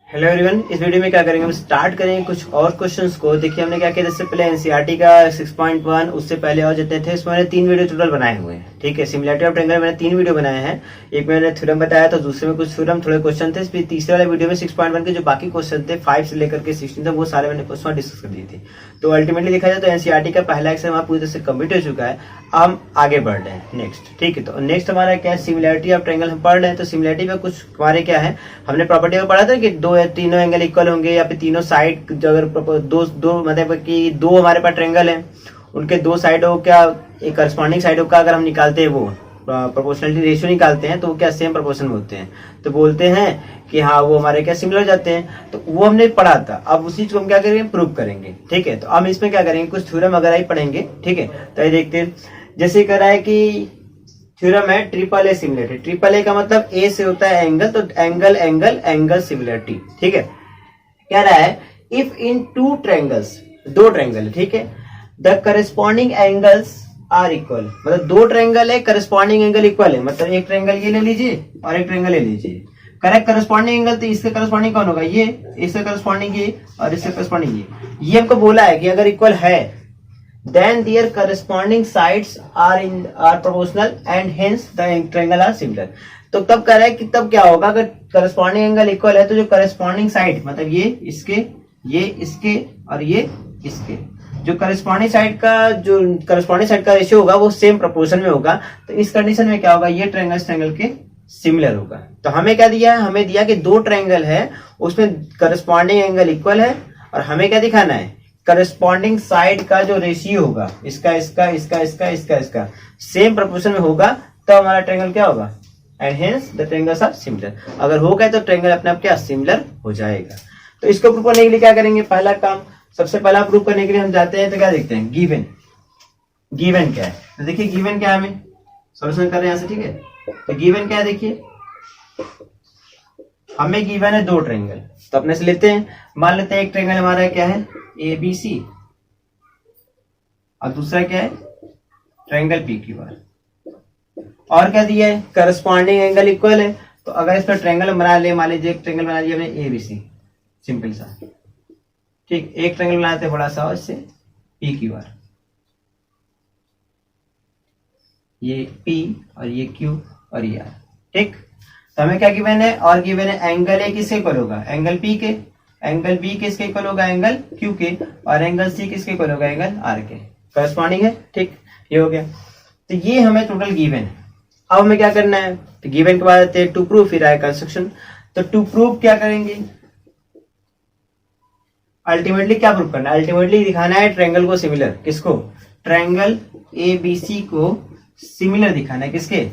Hello everyone, इस video में क्या करेंगे, हम स्टार्ट करेंगे कुछ और क्वेश्चंस को। देखिए हमने क्या किया, इससे पहले एनसीईआरटी का 6.1, उससे पहले और जितने थे उसमें मैंने 3 वीडियो टोटल बनाए हुए हैं। ठीक है, सिमिलैरिटी ऑफ ट्रायंगल मैंने 3 वीडियो बनाए हैं। एक में मैंने थ्योरम बताया था, दूसरे में कुछ थ्योरम थोड़े क्वेश्चन थे। फिर तीसरे वाले वीडियो में 6.1 के जो बाकी क्वेश्चन थे 5 से लेकर के 16 तक, वो सारे मैंने क्वेश्चन डिस्कस कर दिए थे। तो अल्टीमेटली देखा जाए तो एनसीईआरटी का पहला एक्सम हमारा पूरी तरह से कंप्लीट हो चुका है। हम आगे बढ़ रहे हैं नेक्स्ट। ठीक है, तो नेक्स्ट हमारा क्या है, सिमिलैरिटी ऑफ ट्रायंगल हम पढ़ रहे हैं। तो सिमिलैरिटी में कुछ हमारे क्या है, हमने प्रॉपर्टी में पढ़ा था कि दो या तीनों एंगल इक्वल होंगे, या फिर तीनों साइड जो अगर दो मतलब कि दो हमारे पास ट्रायंगल है, उनके दो साइडों का एक करस्पॉन्डिंग साइडों का अगर हम निकालते हैं, वो प्रोपोर्शनलिटी रेशियो निकालते हैं, तो वो क्या सेम प्रोपोर्शन में होते हैं। तो बोलते हैं कि हाँ वो हमारे क्या सिमिलर जाते हैं। तो वो हमने पढ़ा था। अब उसी चीज को हम क्या करेंगे, प्रूव करेंगे। ठीक है, तो हम इसमें क्या करेंगे, कुछ थ्योरम वगैरह ही पढ़ेंगे। ठीक है, तो ये देखते हैं। जैसे कह रहा है कि थ्योरम है triple A similarity. Triple A का मतलब ए से होता है एंगल, तो एंगल एंगल एंगल सिमिलरिटी। ठीक है, कह रहा है इफ इन टू ट्रायंगल्स, दो ट्रायंगल, ठीक है, the corresponding angles are equal, मतलब दो ट्रायंगल है, करस्पॉन्डिंग एंगल इक्वल है। मतलब एक ट्रायंगल ये ले लीजिए और एक ट्रायंगल ले लीजिए। करेक्ट करस्पॉन्डिंग एंगल, तो इसका करस्पॉन्डिंग कौन होगा, ये, इसका करस्पॉन्डिंग ये, और इसका करस्पॉन्डिंग ये हमको बोला है कि अगर इक्वल है then their corresponding sides are proportional and hence the triangle are similar। तो तब कह रहा है कि तब क्या होगा, अगर करस्पॉन्डिंग एंगल इक्वल है तो जो करस्पॉन्डिंग साइड, मतलब ये इसके और ये इसके, जो करस्पॉन्डिंग साइड का रेशियो होगा वो सेम प्रोपोर्शन में होगा। तो इस कंडीशन में क्या होगा, ये ट्रायंगल के सिमिलर होगा। तो हमें क्या दिया है, हमें दिया कि दो ट्रायंगल है, उसमें करस्पॉन्डिंग एंगल इक्वल है, और हमें क्या दिखाना है, करस्पॉन्डिंग साइड का जो रेशियो होगा, इसका सेम प्रोपोर्शन में होगा, तो हमारा ट्रायंगल क्या होगा, and hence the triangles are similar. अगर हो गए तो ट्रायंगल अपने आप क्या सिमिलर हो जाएगा। तो इसको प्रूव करने के लिए क्या करेंगे, पहला काम, सबसे पहला प्रूव करने के लिए हम जाते हैं तो क्या देखते हैं, गिवन क्या है। तो देखिए गिवन क्या है, हमें सॉल्यूशन कर रहे हैं यहाँ से। ठीक है, तो गिवन क्या है, देखिए हमें गिवन है दो ट्रायंगल, तो अपने से लेते हैं। मान लेते हैं एक ट्रायंगल हमारा क्या है, ABC, और दूसरा क्या है, ट्रायंगल PQR। और क्या दिया है, करस्पॉन्डिंग एंगल इक्वल है। तो अगर इसका ट्रायंगल बना ले, मान लीजिए एक ट्रायंगल बना लिया हमने ABC, सिंपल सा। ठीक, एक ट्रायंगल बनाते हैं बड़ा सा, और इससे PQR, ये P और ये Q और ये R। ठीक, तो हमें क्या गिवन है, और गिवन है एंगल A किसके इक्वल होगा, एंगल P के, एंगल B किसके इक्वल होगा, एंगल Q के, और एंगल C किसके इक्वल होगा, एंगल R के। करस्पॉन्डिंग है। ठीक, ये हो गया। तो ये हमें टोटल गिवन है। अब हमें क्या करना है, तो गिवन के बाद आते हैं टू प्रूफ, फिर आए कंस्ट्रक्शन। तो टू प्रूफ क्या करेंगे, अल्टीमेटली क्या प्रूफ करना है, अल्टीमेटली दिखाना है ट्रायंगल को सिमिलर, किसको, ट्रायंगल ABC को सिमिलर दिखाना है, किसके,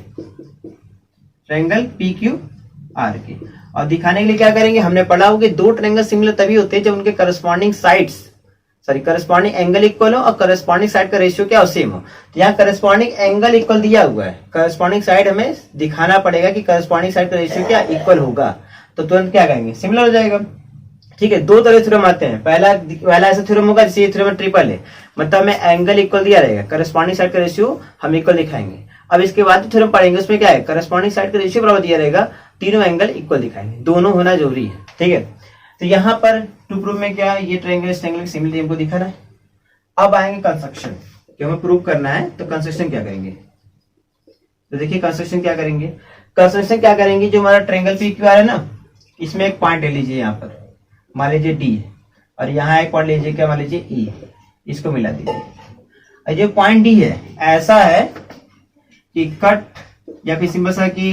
ट्रायंगल PQR के। और दिखाने के लिए क्या करेंगे, हमने पढ़ा हो कि दो ट्रायंगल सिमिलर तभी होते हैं जब उनके करस्पॉन्डिंग एंगल इक्वल हो और करस्पॉन्डिंग साइड का रेशियो क्या हो, सेम हो। तो यहाँ करस्पॉन्डिंग एंगल इक्वल दिया हुआ है, करस्पॉन्डिंग साइड हमें दिखाना पड़ेगा कि करस्पॉन्डिंग साइड का रेशियो क्या इक्वल होगा, तो तुरंत क्या कहेंगे, सिमिलर हो जाएगा। ठीक है, दो तरह थ्योरम आते हैं। पहला ऐसा थ्योरम होगा जैसे ये थ्योरम ट्रिपल है, मतलब हमें एंगल इक्वल दिया रहेगा, करस्पॉन्डिंग साइड का रेशियो हम इक्वल दिखाएंगे। अब इसके बाद थ्योरम पढ़ेंगे, उसमें क्या है, करस्पॉन्डिंग साइड का रेशियो बराबर दिया रहेगा, तीनों एंगल इक्वल दिखाएंगे, दोनों होना जरूरी है। ठीक है, तो यहाँ पर टू प्रूव में क्या है, ये ट्रायंगल इस ट्रायंगल की सिमिलरिटी हमको दिखाना है। अब आएंगे कंस्ट्रक्शन, कि हमें प्रूव करना है, तो कंस्ट्रक्शन क्या करेंगे। तो देखिए कंस्ट्रक्शन क्या करेंगे, जो हमारा ट्रायंगल PQR है ना, इसमें एक पॉइंट ले लीजिए, यहाँ पर मान लीजिए D, और यहाँ एक पॉइंट लीजिए, क्या मान लीजिए E, इसको मिला दीजिए। और जो पॉइंट D है ऐसा है कि कट, या फिर सिंपल सा कि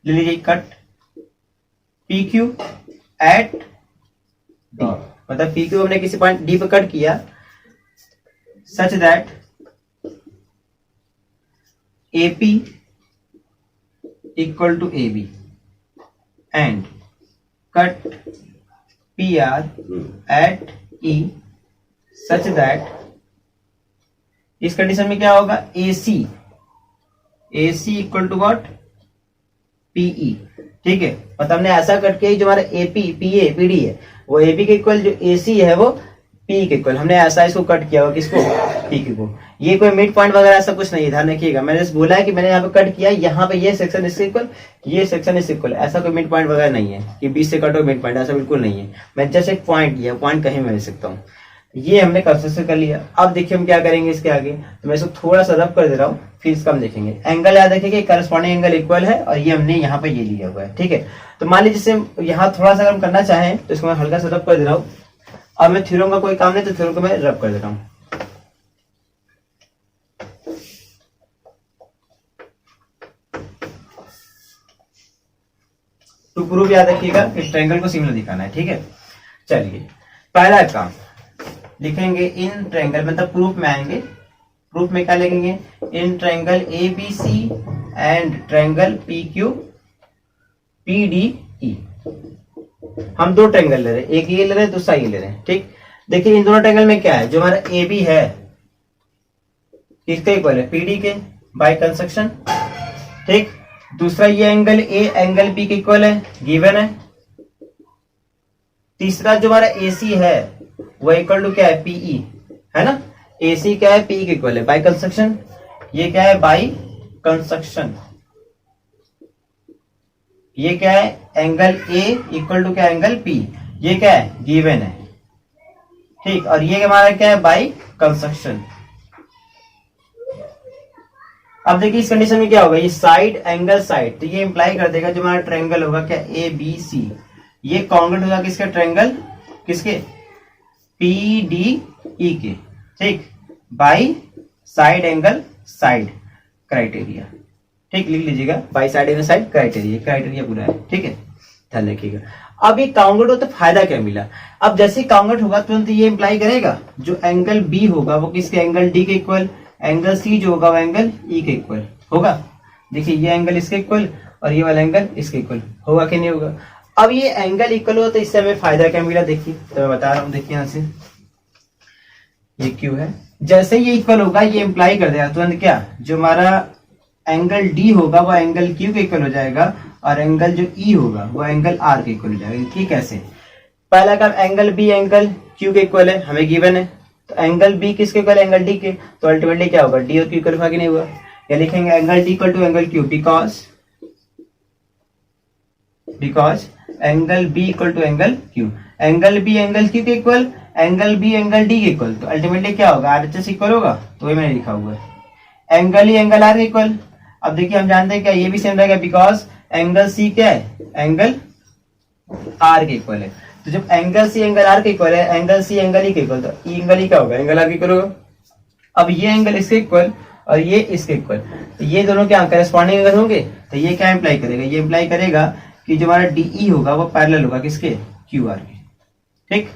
ले लीजिए कट PQ एट D, मतलब PQ हमने किसी पॉइंट D पे कट किया, such that AP equal to AB and cut PR at E such that, इस कंडीशन में क्या होगा, AC equal to what, PE। ठीक है, मतलब हमने ऐसा कट किया जो हमारा AP PA PD है वो AB के इक्वल, जो AC है वो PE के इक्वल, हमने ऐसा इसको कट किया हुआ, किसको, PQ को। ये कोई मिड पॉइंट वगैरह ऐसा कुछ नहीं है, ध्यान रखिएगा। मैंने जैसे बोला है कि मैंने यहाँ पे कट किया, यहाँ पे ये सेक्शन इसके इक्वल, ये सेक्शन इस इक्वल, ऐसा कोई मिड पॉइंट वगैरह नहीं है कि 20 से कटो मिड पॉइंट, ऐसा बिल्कुल नहीं है। मैं जस्ट एक पॉइंट लिया, पॉइंट कहीं मैं ले सकता हूँ। ये हमने कंस्ट्रक्शन कर लिया। अब देखिए हम क्या करेंगे इसके आगे, तो मैं इसको थोड़ा सा रब कर दे रहा हूँ, फिर इसका हम देखेंगे। एंगल याद रखिए, करस्पॉन्डिंग एंगल इक्वल है और ये हमने यहाँ पे ये लिया हुआ है, ठीक है। तो मान लीजिए जैसे यहाँ थोड़ा सा अगर हम करना चाहें तो इसको मैं हल्का सा रब कर दे रहा हूँ। अब मैं थ्योरम का कोई काम नहीं, तो थ्योरम को मैं रब कर दे रहा हूँ। टू प्रूफ याद रखिएगा कि ट्रायंगल को सिमिलर दिखाना है, ठीक है। चलिए पहला काम लिखेंगे, इन ट्रायंगल मतलब प्रूफ में आएंगे। प्रूफ में क्या लिखेंगे, in triangle ABC and triangle PQ PDE। हम दो ट्रायंगल ले रहे हैं, एक ये ले रहे हैं, दूसरा ये ले रहे हैं, ठीक। देखिए इन दोनों ट्रायंगल में क्या है, जो हमारा AB है किसके इक्वल है, PD के, बाय कंस्ट्रक्शन, ठीक। दूसरा ये एंगल A एंगल B के इक्वल है, गिवन है। तीसरा जो हमारा AC है वो इक्वल टू क्या है, PE है ना। AC क्या है, PE के इक्वल है, बाय कंस्ट्रक्शन। ये क्या है, बाय कंस्ट्रक्शन। ये क्या है, एंगल A इक्वल टू क्या, एंगल P, ये क्या है, गिवन है, ठीक। और ये हमारा क्या है, बाय कंस्ट्रक्शन। अब देखिए इस कंडीशन में क्या होगा, ये साइड एंगल साइड, तो ये इंप्लाई कर देगा जो हमारा ट्रायंगल होगा क्या, ABC, ये कॉन्ग्रुएंट होगा किसका, ट्रायंगल किसके, PDE के, ठीक, by side angle side criteria, ठीक। लिख लीजिएगा, by side angle side criteria, criteria पूरा है, ठीक है, ध्यान रखिएगा। अब ये काउंगेट हो तो फायदा क्या मिला, अब जैसे काउंगेट होगा तुरंत ये इंप्लाई करेगा जो एंगल B होगा वो किसके, एंगल D के इक्वल, एंगल C जो होगा वो एंगल E के इक्वल होगा। देखिए ये एंगल इसके इक्वल और ये वाला एंगल इसके इक्वल होगा कि नहीं होगा। अब ये एंगल इक्वल हो तो इससे हमें फायदा क्या मिला, देखिए तो मैं बता रहा हूँ। देखिए यहाँ से ये Q है, जैसे ये इक्वल होगा ये इंप्लाई कर देगा तुरंत क्या, जो हमारा एंगल D होगा वो एंगल Q के इक्वल हो जाएगा और एंगल जो E होगा वो एंगल R के इक्वल हो जाएगा। ठीक, कैसे, पहला काम एंगल B एंगल Q के इक्वल है, हमें गिवन है, तो एंगल B किसके इक्वल, एंगल D के, तो अल्टीमेटली क्या होगा, D और Q इक्वल हुआ कि नहीं हुआ। या लिखेंगे angle D equal to angle Q because angle B equal to angle Q, angle B angle Q के equal, angle B angle D के इक्वल, तो अल्टीमेटली क्या होगा, RHS इक्वल होगा, तो ये मैंने लिखा हुआ है। एंगल E एंगल R के इक्वल, अब देखिए हम जानते हैं क्या, ये भी सेम रहेगा बिकॉज एंगल C क्या है, एंगल R के इक्वल है। तो जब एंगल C एंगल R के इक्वल है, एंगल C एंगल E के इक्वल, तो E एंगल E क्या होगा, एंगल R के इक्वल होगा। अब ये एंगल इसके इक्वल और ये इसके इक्वल, तो ये दोनों क्या करस्पॉन्डिंग एंगल होंगे, तो ये क्या इंप्लाई करेगा, ये इंप्लाई करेगा कि जो हमारा DE होगा वो पैरेलल होगा किसके, QR के। ठीक,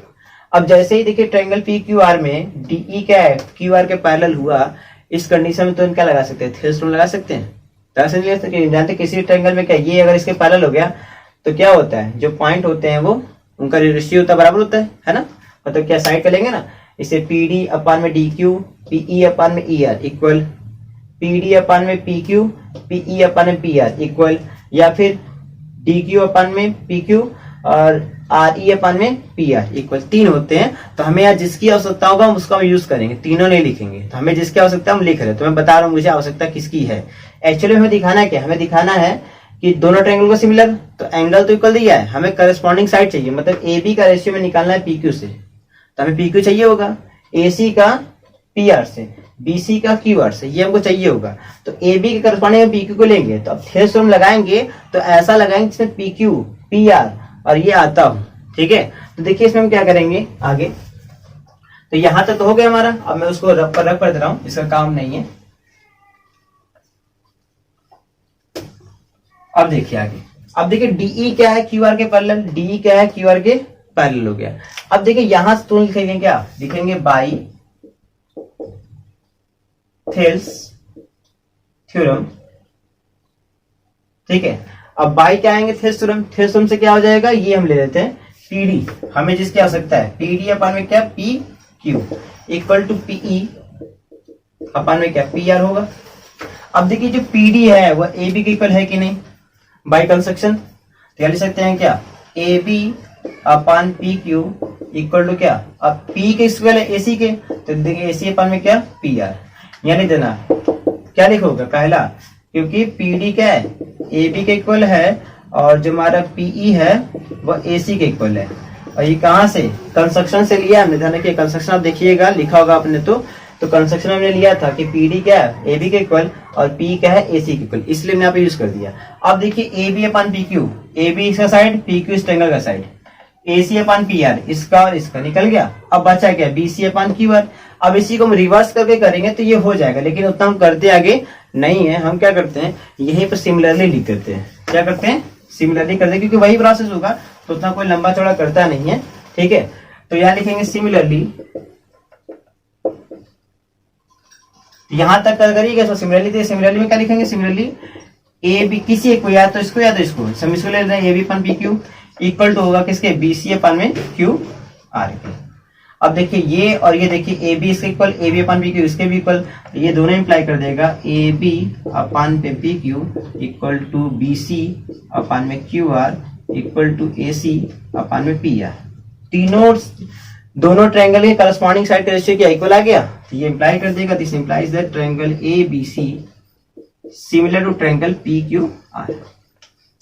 अब जैसे ही देखिए ट्रायंगल PQR में DE क्या है, QR के पैरेलल हुआ, इस कंडीशन में तो क्या लगा सकते हैं, थ्योरम लगा सकते हैं। ऐसे नहीं सकते, जानते किसी ट्रायंगल में क्या, ये अगर इसके पैरेलल हो गया तो क्या होता है, जो पॉइंट होते हैं वो उनका रेशियो होता है बराबर होता है ना। मतलब क्या साइड का लेंगे ना, इसे PD अपान में DQ, PE अपान में ER इक्वल, PD अपान में PQ, PE अपान में PR इक्वल, या फिर DQ अपान में PQ और RE अपान में PR इक्वल, तीन होते हैं। तो हमें यहाँ जिसकी आवश्यकता होगा हम उसका हम यूज करेंगे, तीनों नहीं लिखेंगे। तो हमें जिसकी आवश्यकता हम लिख रहे हैं, तो मैं बता रहा हूँ मुझे आवश्यकता किसकी है। एक्चुअली हमें दिखाना क्या, हमें दिखाना है कि दोनों ट्रायंगल को सिमिलर, तो एंगल तो इक्वल दिया है, हमें करस्पॉन्डिंग साइड चाहिए, मतलब AB का रेशियो में निकालना है PQ से, तो हमें PQ चाहिए होगा, AC का PR से, BC का QR से, ये हमको चाहिए होगा। तो AB के करस्पॉन्डिंग PQ को लेंगे, तो अब थ्योरम लगाएंगे तो ऐसा लगाएंगे जिसमें PQ PR और ये आता हो। ठीक है, तो देखिए इसमें हम क्या करेंगे आगे, तो यहां तक तो हो गया हमारा। अब मैं उसको रफ कर दे रहा हूं, इसका काम नहीं है। अब देखिए आगे, अब देखिए DE क्या है QR के पैरेलल, DE क्या है QR के पैरेलल हो गया। अब देखिए यहां से तो लिखेंगे क्या, लिखेंगे बाई थेल्स थ्योरम। ठीक है, अब बाई क्या आएंगे, थेल्स थ्योरम, थेल्स थ्योरम से क्या हो जाएगा, ये हम ले लेते हैं PD, हमें जिसकी आवश्यकता है, PD अपान में क्या PQ इक्वल टू PE अपान में क्या PR होगा। अब देखिए जो PD है वो AB के इक्वल है कि नहीं, बाय कंस्ट्रक्शन, तो क्या लिख सकते हैं क्या, AB upon PQ equal to क्या, अब P के इक्वल है AC के, तो देखिए AC अपान में क्या PR, या नहीं देना, क्या लिखोगे पहला, क्योंकि पीडी क्या है, AB के इक्वल है और जो हमारा PE है वो AC के इक्वल है। और ये कहाँ से, कंस्ट्रक्शन से लिया हमने, ध्यान रखिए कंस्ट्रक्शन आप देखिएगा लिखा होगा आपने तो कंस्ट्रक्शन हमने लिया था कि PD क्या है AB के इक्वल और P क्या है AC के इक्वल, इसलिए हमने यहाँ पे यूज कर दिया। अब देखिए AB अपन PQ, AB इसका साइड, PQ इस ट्रायंगल का साइड, AC अपन PR इसका और इसका निकल गया। अब बचा क्या, BC अपन QR। अब इसी को हम रिवर्स करके करेंगे तो ये हो जाएगा, लेकिन उतना हम करते आगे नहीं है, हम क्या करते हैं यहीं पर सिमिलरली लिख देते हैं। क्या करते हैं, सिमिलरली करते हैं, क्योंकि वही प्रोसेस होगा तो उतना कोई लंबा चौड़ा करता नहीं है, ठीक है। तो यहाँ लिखेंगे सिमिलरली, यहां तक करिएगा। सिमिलरली में क्या लिखेंगे, सिमिलरली ए बी किसी एक को, या तो इसको हम इसको ले लेते हैं, AB upon PQ equal to होगा किसके, BC अपन में QR के। अब देखिए ये और ये देखिए AB इसके इक्वल, AB अपन PQ इसके भी इक्वल, ये दोनों इंप्लाई कर देगा AB अपन पे PQ इक्वल टू BC अपन में QR equal to AC upon में PR। तीनों दोनों ट्रायंगल के करस्पॉन्डिंग साइड का रेशियो क्या इक्वल आ गया, तो ये इंप्लाई कर देगा, this implies that triangle ABC similar to triangle PQR।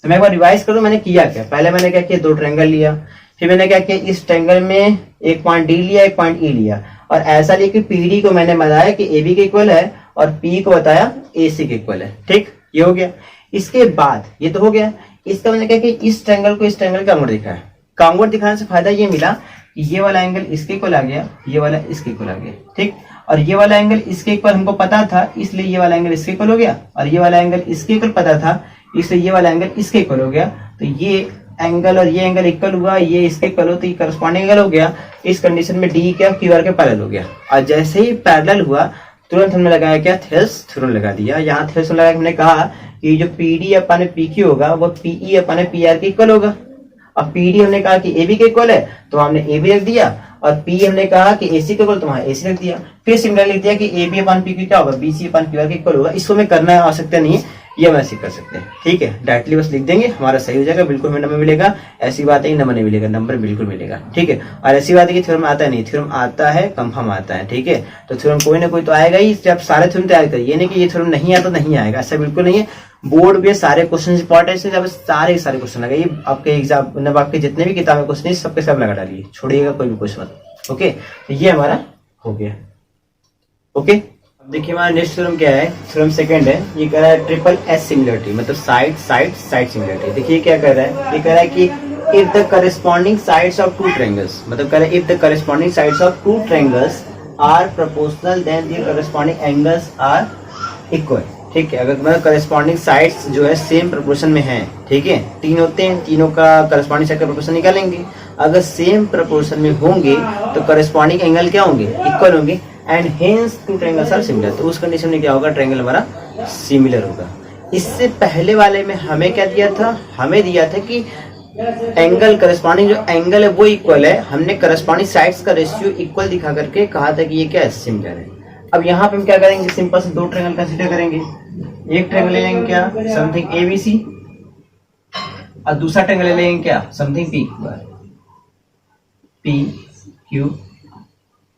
तो मैं एक बार रिवाइज करूं, मैंने किया क्या, पहले मैंने क्या किया, दो ट्रायंगल लिया, फिर मैंने क्या किया, इस ट्रायंगल में एक पॉइंट D लिया, एक पॉइंट E लिया, और ऐसा लिया कि PD को मैंने बताया कि AB के इक्वल है और P को बताया AC के इक्वल है, ठीक, ये हो गया। इसके बाद ये तो हो गया, इसका मैंने क्या कि इस ट्रायंगल को इस ट्रायंगल का कांगुर दिखाया। कांगुर दिखाने से फायदा ये मिला कि ये वाला एंगल इसके इक्वल आ गया, ये वाला इसके इक्वल आ गया, ठीक, और ये वाला एंगल इसके इक्वल हमको पता था, इसलिए ये वाला एंगल इसके इक्वल हो गया, और ये वाला एंगल इसके इक्वल पता था, इसलिए ये वाला एंगल इसके इक्वल हो गया। तो ये एंगल और ये एंगल इक्वल हुआ, ये इसके इक्वल हो, तो ये करस्पॉन्डिंग एंगल हो गया। इस कंडीशन में D क्या, QR के पैरेलल हो गया, और जैसे ही पैरेलल हुआ तुरंत हमने लगाया क्या, थेल्स थ्योरम लगा दिया। यहाँ थेल्स लगा के हमने कहा कि जो PD अपन PQ होगा वो PE अपन PR के इक्वल होगा। अब PD हमने कहा कि AB के इक्वल है तो हमने AB रख दिया, और P हमने कहा कि AC के इक्वल तो वहां AC रख दिया। फिर सिमिलर लिख दिया कि AB अपन PQ क्या होगा, BC अपन QR के इक्वल होगा। इसको में करना आवश्यकता नहीं है, ये हम ऐसे कर सकते हैं, ठीक है, डायरेक्टली बस लिख देंगे, हमारा सही हो जाएगा, बिल्कुल हमें नंबर मिलेगा। ऐसी बात है कि नंबर नहीं मिलेगा, नंबर बिल्कुल मिलेगा, ठीक है। और ऐसी बात है कि थ्योरम आता नहीं, थ्योरम आता है, कंफर्म आता है, ठीक है। तो थ्योरम कोई ना कोई तो आएगा ही, जब सारे थ्योरम तैयार करिए, ये नहीं कि ये थ्योरम नहीं आता नहीं आएगा, ऐसा बिल्कुल नहीं है। बोर्ड पे सारे क्वेश्चन इंपॉर्टेंट है, जब सारे सारे क्वेश्चन लगाइए, आपके एग्जाम मतलब आपके जितने भी किताबें क्वेश्चन है सबके सब लगा डालिए, छोड़िएगा कोई भी क्वेश्चन मत, ओके। तो ये हमारा हो गया, ओके। अब देखिए हमारा नेक्स्ट थ्योरम क्या है, थ्योरम सेकंड है, ये कह रहा है ट्रिपल S सिमिलरिटी, मतलब साइड साइड साइड सिमिलरिटी। देखिए क्या कर रहा है, ये कह रहा है कि if the corresponding sides of two triangles, मतलब कह रहा है if the corresponding sides of two triangles are proportional then their corresponding angles are equal, ठीक है। अगर मतलब करस्पॉन्डिंग साइड्स जो है सेम प्रोपोर्शन में है, ठीक है, तीन होते हैं, तीनों का करस्पॉन्डिंग साइड का प्रोपोर्शन निकालेंगे, अगर सेम प्रोपोर्शन में होंगे तो करस्पॉन्डिंग एंगल क्या होंगे, इक्वल होंगे, and hence two triangles are similar. तो उस कंडीशन में क्या होगा, ट्रायंगल हमारा सिमिलर होगा। इससे पहले वाले में हमें क्या दिया था, हमें दिया था कि एंगल करस्पॉन्डिंग जो एंगल है वो इक्वल है, हमने करस्पॉन्डिंग साइड्स का रेशियो इक्वल दिखा करके कहा था कि ये क्या है, सिमिलर है। अब यहाँ पे हम क्या करेंगे, सिंपल से दो ट्रायंगल कंसीडर करेंगे, एक ट्रायंगल ले लेंगे क्या, समथिंग ABC, और दूसरा ट्रायंगल ले लेंगे क्या, समथिंग PQ,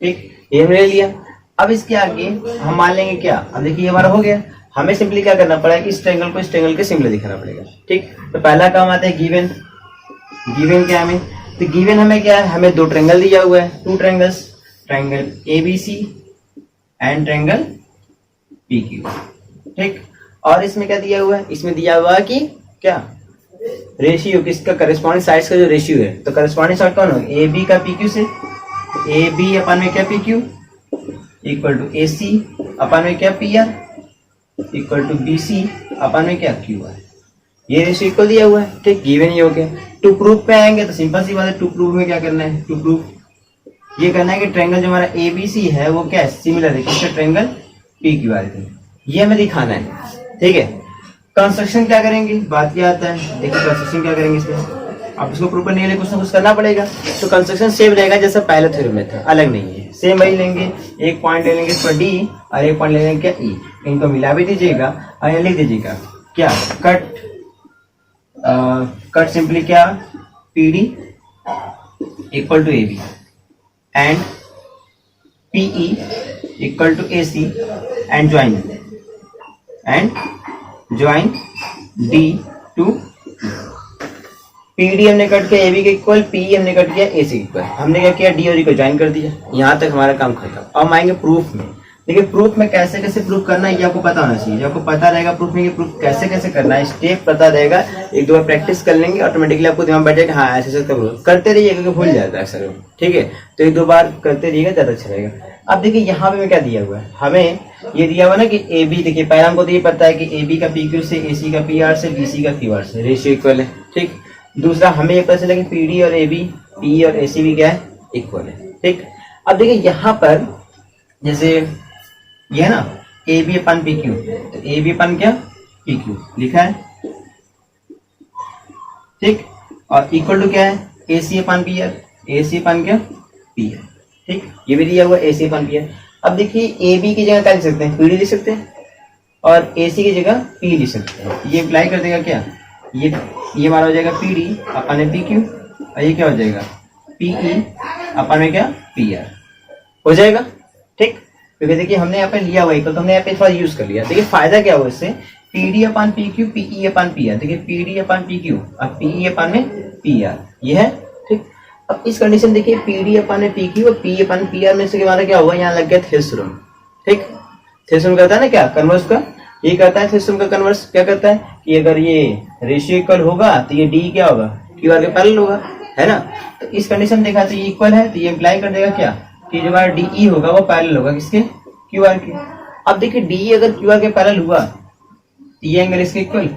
ठीक, ये हमने ले लिया। अब इसके आगे हम मान लेंगे क्या, अब देखिए हमारा हो गया, हमें सिंपली क्या करना पड़ेगा, इस ट्रायंगल को इस ट्रायंगल के सिमिलर दिखाना पड़ेगा, ठीक। तो पहला काम आता है गिवन, गिवन क्या हमें, तो गिवन हमें क्या है, हमें दो ट्रायंगल दिया हुआ है, two triangles, triangle ABC and triangle PQ, ठीक। और इसमें क्या दिया हुआ है, इसमें दिया हुआ है कि क्या, रेशियो किसका, करस्पॉन्डिंग साइड्स का जो रेशियो है, तो करस्पॉन्डिंग साइड कौन होगा, AB का PQ से, AB अपन में क्या PQ equal to AC upon में क्या PR इक्वल टू BC अपन में क्या QR, ये रेशियो इक्वल दिया हुआ है, ठीक, गिवन ही हो गया। टू प्रूफ पे आएंगे तो सिंपल सी बात है, टू प्रूफ में क्या करना है, टू प्रूफ ये करना है कि ट्रायंगल जो हमारा ABC है वो क्या है, सिमिलर है किससे, ट्रायंगल PQR के, ये हमें दिखाना है, ठीक है। कंस्ट्रक्शन क्या करेंगे, बात क्या आता है, देखिए कंस्ट्रक्शन क्या करेंगे इसमें, आप इसको प्रूफ करने के लिए कुछ ना कुछ करना पड़ेगा। तो कंस्ट्रक्शन सेम रहेगा जैसा पहले थ्योरम में था, अलग नहीं है, सेम वही लेंगे, एक पॉइंट ले लेंगे इस पर D और एक पॉइंट ले लेंगे क्या E, इनको मिला भी दीजिएगा और ये लिख दीजिएगा क्या, कट कट सिंपली क्या, PD equal to AB and PE equal to AC and join D to PD हमने कट किया AB के इक्वल, PE हमने कट किया AC के इक्वल। हमने क्या किया, D और E को ज्वाइन कर दिया। यहाँ तक हमारा काम खत्म। अब आएंगे प्रूफ में। देखिए प्रूफ में कैसे कैसे प्रूफ करना है ये आपको पता होना चाहिए। आपको पता रहेगा प्रूफ में कि प्रूफ कैसे कैसे करना है, स्टेप पता रहेगा, एक दो बार प्रैक्टिस कर लेंगे ऑटोमेटिकली आपको दिमाग बैठ जाएगा, हाँ ऐसे ऐसे प्रूफ करते रहिए क्योंकि भूल जाता है अक्सर। ठीक है, तो एक दो बार करते रहिएगा, ज्यादा अच्छा रहेगा। अब देखिए यहाँ पे क्या दिया हुआ है, हमें ये दिया हुआ ना कि AB, देखिए पहला हमको तो ये पता है कि AB का PQ से, AC का PR से, BC का QR से रेशियो इक्वल है। ठीक, दूसरा हमें ये पता चला कि PD और AB, PE और AC भी क्या है, इक्वल है। ठीक, अब देखिए यहाँ पर जैसे ये है ना AB अपन PQ, तो AB अपन क्या PQ लिखा है। ठीक, और इक्वल टू क्या है, AC अपन PR, AC अपन क्या PR। ठीक, ये भी दिया हुआ AC अपन PR। अब देखिए AB की जगह क्या लिख सकते हैं, PD लिख सकते हैं, और AC की जगह P लिख सकते हैं। ये अप्लाई कर देगा क्या, ये हमारा हो जाएगा PD अपन में PQ, और ये क्या हो जाएगा PE अपन में क्या PR हो जाएगा। ठीक, क्योंकि देखिए हमने यहाँ पे लिया हुआ इक्वल, तो हमने यहाँ पे थोड़ा यूज कर लिया। देखिए फायदा क्या हुआ इससे, PD अपन PQ, PE अपन PR। देखिए PD अपन PQ और PE अपन में PR, ये है। ठीक, अब इस कंडीशन देखिए PD अपन में PQ और PE अपन PR में से हमारा क्या हुआ, यहाँ लग गया थ्योरम। ठीक, थ्योरम करता है ना क्या, कन्वर्स का, ये करता है थ्योरम का कन्वर्स। क्या करता है कि अगर ये रेशियो इक्वल होगा तो ये D क्या होगा, QR के पैरेलल होगा, है ना। तो इस कंडीशन देखा तो ये इक्वल है, तो ये इम्प्लाई कर देगा क्या कि जो हमारा DE होगा वो पैरेलल होगा किसके, QR के। अब देखिए DE अगर QR के पैरेलल हुआ तो ये एंगल इसके इक्वल,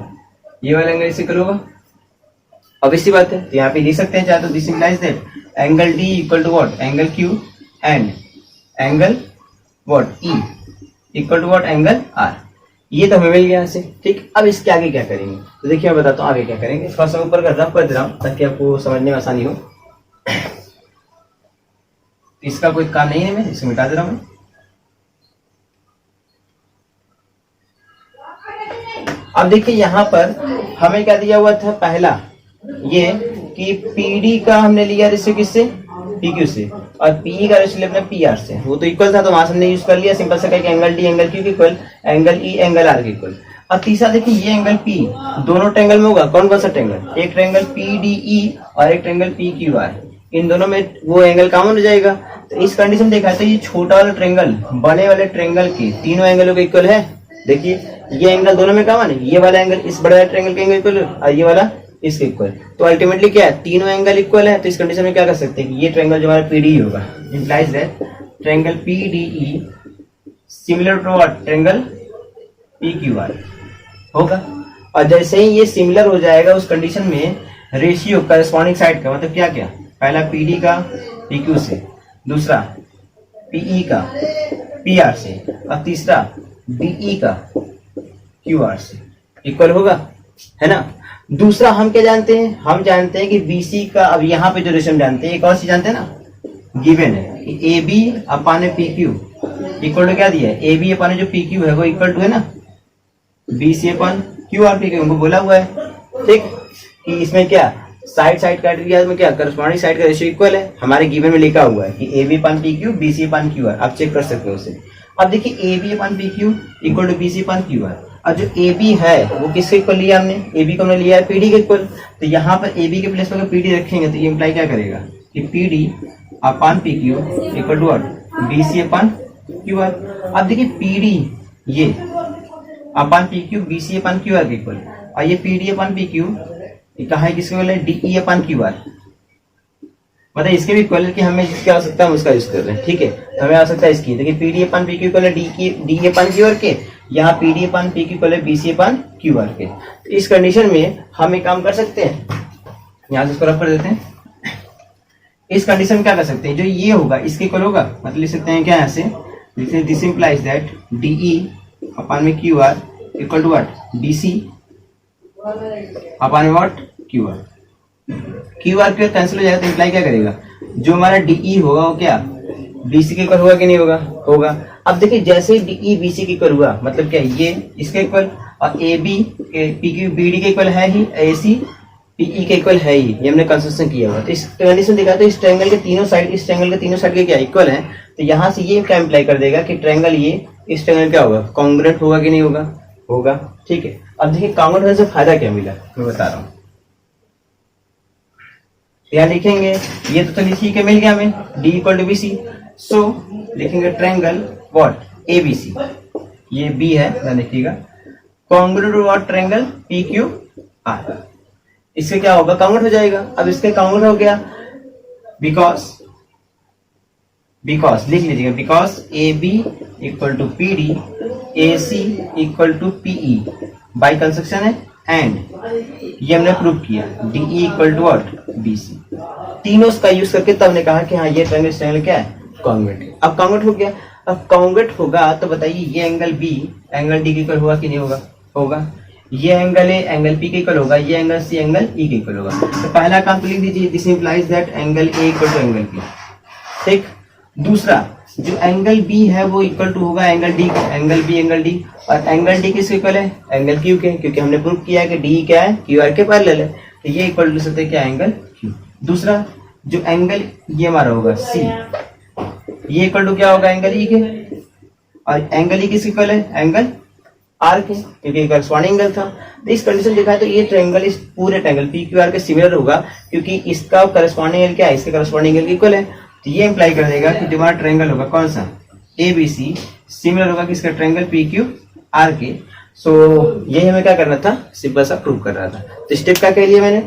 ये वाला एंगल इसके इक्वल होगा। अब इसी बात है, तो यहाँ पे लिख सकते हैं चाहे तो this implies that angle D equal to what, angle Q and angle what E equal to what, angle R। ये तो हमें मिल गया ऐसे। ठीक, अब इसके आगे क्या करेंगे, तो देखिए मैं बताता हूँ आगे क्या करेंगे। थोड़ा सा ऊपर का रफ कर दे रहा हूँ ताकि आपको समझने में आसानी हो। इसका कोई काम नहीं है, मैं इसे मिटा दे रहा हूँ। अब देखिए यहाँ पर हमें क्या दिया हुआ था, पहला ये कि PD का हमने लिया रेशियो किससे, PQ से, और PE का रेशियो अपने PR से। वो तो इक्वल था तो वहां से हमने यूज कर लिया, सिंपल सा कह के एंगल D एंगल Q के equal, angle E angle R के इक्वल। और तीसरा देखिए ये एंगल P दोनों ट्रायंगल में होगा, कौन कौन सा ट्रायंगल, एक ट्रायंगल PDE और एक ट्रायंगल PQR, इन दोनों में वो एंगल कॉमन हो जाएगा। तो इस कंडीशन देखा तो ये छोटा वाला ट्रायंगल बड़े वाले ट्रायंगल के तीनों एंगलों के इक्वल है। देखिए ये एंगल दोनों में कॉमन है, ये वाला एंगल इस बड़े वाले ट्रायंगल के एंगल इक्वल और ये वाला इसके इक्वल। तो अल्टीमेटली क्या है, तीनों एंगल इक्वल है। तो इस कंडीशन में क्या कर सकते हैं, ये ट्रायंगल जो हमारा PDE होगा, implies that triangle PDE similar to what, triangle PQR होगा। और जैसे ही ये सिमिलर हो जाएगा उस कंडीशन में रेशियो करस्पॉन्डिंग साइड का, मतलब क्या क्या, पहला PD का PQ से, दूसरा PE का PR से, और तीसरा DE का QR से इक्वल होगा, है ना। दूसरा हम क्या जानते हैं, हम जानते हैं कि BC का, अब यहाँ पे जो रेशियो हम जानते हैं, एक और चीज जानते हैं ना, गिवन है कि AB upon PQ equal to क्या दिया है, AB अपन जो PQ है वो इक्वल टू है ना BC अपन QR PQ, हमको बोला हुआ है। ठीक, कि इसमें क्या साइड साइड काट दिया में क्या करस्पॉन्डिंग साइड का रेशियो इक्वल है, हमारे गिवन में लिखा हुआ है कि AB अपन PQ BC अपन QR, आप चेक कर सकते हो उसे। अब देखिए AB upon PQ equal to BC अपन QR, और जो AB है वो किसके इक्वल लिया हमने, AB को हमने लिया है PD के इक्वल। तो यहाँ पर AB के प्लेस पर PD रखेंगे तो ये इम्प्लाई क्या करेगा कि PD अपन PQ equal to what, BC अपन QR। अब देखिए PD ये अपन PQ BC अपन QR के इक्वल, और ये PD अपन PQ कहा है किसके इक्वल है, DE अपन QR। मतलब इसके भी इक्वल कि हमें जिसकी आवश्यकता है हम उसका यूज कर रहे हैं। ठीक है, तो हमें आवश्यकता है इसकी, देखिए PD अपन PQ इक्वल है DE अपन QR के, यहाँ PD अपन PQ इक्वल है BC अपन QR के। तो इस कंडीशन में हम एक काम कर सकते हैं, यहाँ से इसको रफ कर देते हैं। इस कंडीशन में क्या कर सकते हैं, जो ये होगा इसके इक्वल होगा, मतलब लिख सकते हैं क्या यहाँ से, दिस इंप्लाइज दैट DE अपन में QR equal to what, BC अपन में व्हाट QR। QR के कैंसिल हो जाएगा तो इम्प्लाई क्या करेगा, जो हमारा DE होगा वो क्या BC के इक्वल होगा कि नहीं होगा, होगा। अब देखिए जैसे ही DE BC के इक्वल हुआ, मतलब क्या ये इसके इक्वल, और AB के PQ BD के इक्वल है ही, AC पीई के इक्वल है ही, ये हमने कंस्ट्रक्शन किया हुआ। तो इस कंडीशन दिखा तो इस ट्रायंगल के तीनों साइड, इस ट्रायंगल के तीनों साइड के क्या इक्वल है, तो यहाँ से ये क्या इम्प्लाई कर देगा कि ट्रायंगल ये इस ट्रायंगल क्या होगा, कॉन्ग्रुएंट होगा कि नहीं होगा, होगा। ठीक है, अब देखिए कॉन्ग्रुएंट होने से फायदा क्या मिला मैं बता रहा हूँ। यहाँ लिखेंगे ये तो चलिए ठीक है, मिल गया हमें D equal to B C. So लिखेंगे triangle what A B C, ये बी है ध्यान देखिएगा, congruent to what triangle P Q R. इससे क्या होगा, कॉन्ग्रुएंट हो जाएगा। अब इसके कॉन्ग्रुएंट हो गया बिकॉज लिख लीजिएगा, because A B equal to P D, A C equal to PE by construction है एंड ये हमने प्रूव किया DE equal to what B C. तीनों का यूज करके तब ने कहा कि हाँ ये ट्रायंगल क्या है, कॉन्ग्रुएंट है। अब कॉन्ग्रुएंट हो गया, अब कॉन्ग्रुएंट होगा तो बताइए ये एंगल बी एंगल डी के इक्वल होगा कि नहीं होगा, होगा। ये एंगल ए एंगल पी के इक्वल होगा, ये एंगल सी एंगल ई के इक्वल होगा। तो पहला काम तो लिख दीजिए, this implies that angle A equal to angle P. ठीक, दूसरा जो एंगल बी है वो इक्वल टू होगा एंगल डी के, एंगल बी एंगल डी, और एंगल डी किसके इक्वल है, एंगल क्यू के, क्योंकि हमने प्रूव किया है कि डी क्या है, क्यू आर के पैरेलल है। तो ये इक्वल टू सकते क्या, एंगल क्यू। दूसरा जो एंगल ये हमारा होगा सी, ये इक्वल टू क्या होगा, एंगल ई के, और एंगल ई किसके इक्वल है, एंगल आर के, क्योंकि करस्पॉन्डिंग एंगल था। तो इस कंडीशन देखा है तो ये ट्रायंगल इस पूरे ट्रायंगल पी क्यू आर के सिमिलर होगा, क्योंकि इसका करस्पॉन्डिंग एंगल क्या है, इसके करस्पॉन्डिंग एंगल इक्वल है। तो ये इंप्लाई कर देगा कि जो हमारा ट्रायंगल होगा कौन सा, ए बी सी, सिमिलर होगा किसका, ट्रायंगल पी क्यू आर के। सो यही हमें क्या करना था, सिंपल सा प्रूव कर रहा था। तो स्टेप क्या कह लिया मैंने,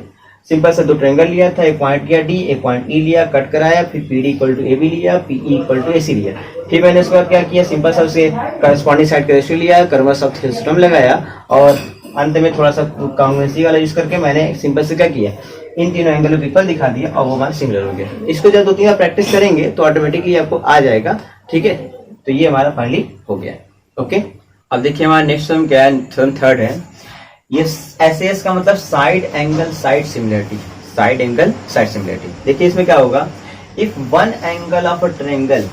सिंपल सा दो ट्रायंगल लिया था, एक पॉइंट लिया डी, एक पॉइंट ई लिया, कट कराया, फिर P D equal to A B लिया, PE equal to A C लिया। फिर मैंने उसके बाद क्या किया, सिंपल सा उसे करस्पॉन्डिंग साइड का रेशियो लिया, कर्वस ऑफ थ्योरम लगाया, और अंत में थोड़ा सा कॉन्ग्रुएंसी वाला यूज करके मैंने सिंपल से क्या किया, इन तीनों एंगलों को इक्वल दिखा दिया और वो हमारा सिमिलर हो गया। इसको जब 2-3 बार प्रैक्टिस करेंगे तो ऑटोमेटिकली आपको आ जाएगा। ठीक है, तो ये हमारा फाइनली हो गया। ओके, अब देखिए हमारा नेक्स्ट थ्योरम क्या है, थ्योरम थर्ड है। ये एसएस का मतलब side angle side similarity, side angle side similarity. देखिए इसमें क्या होगा, if one angle of a triangle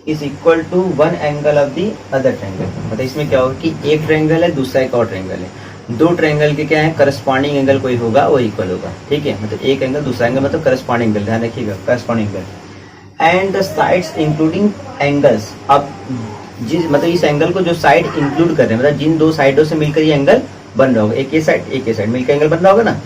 is equal to one angle of the other triangle. मतलब इसमें क्या होगा कि एक ट्रायंगल है, दूसरा एक और ट्रायंगल है, दो ट्रायंगल के क्या है, करस्पॉन्डिंग एंगल कोई होगा वो इक्वल होगा। ठीक है, मतलब एक एंगल दूसरा एंगल मतलब करस्पॉन्डिंग एंगल, ध्यान रखिएगा corresponding angle. And the sides including angles, अब मतलब इस एंगल को जो साइड इंक्लूड कर रहे हैं, मतलब जिन दो साइडों से मिलकर ये एंगल बन रहा होगा, एक ये साइड एक ये साइड मिलकर एंगल बन रहा होगा ना,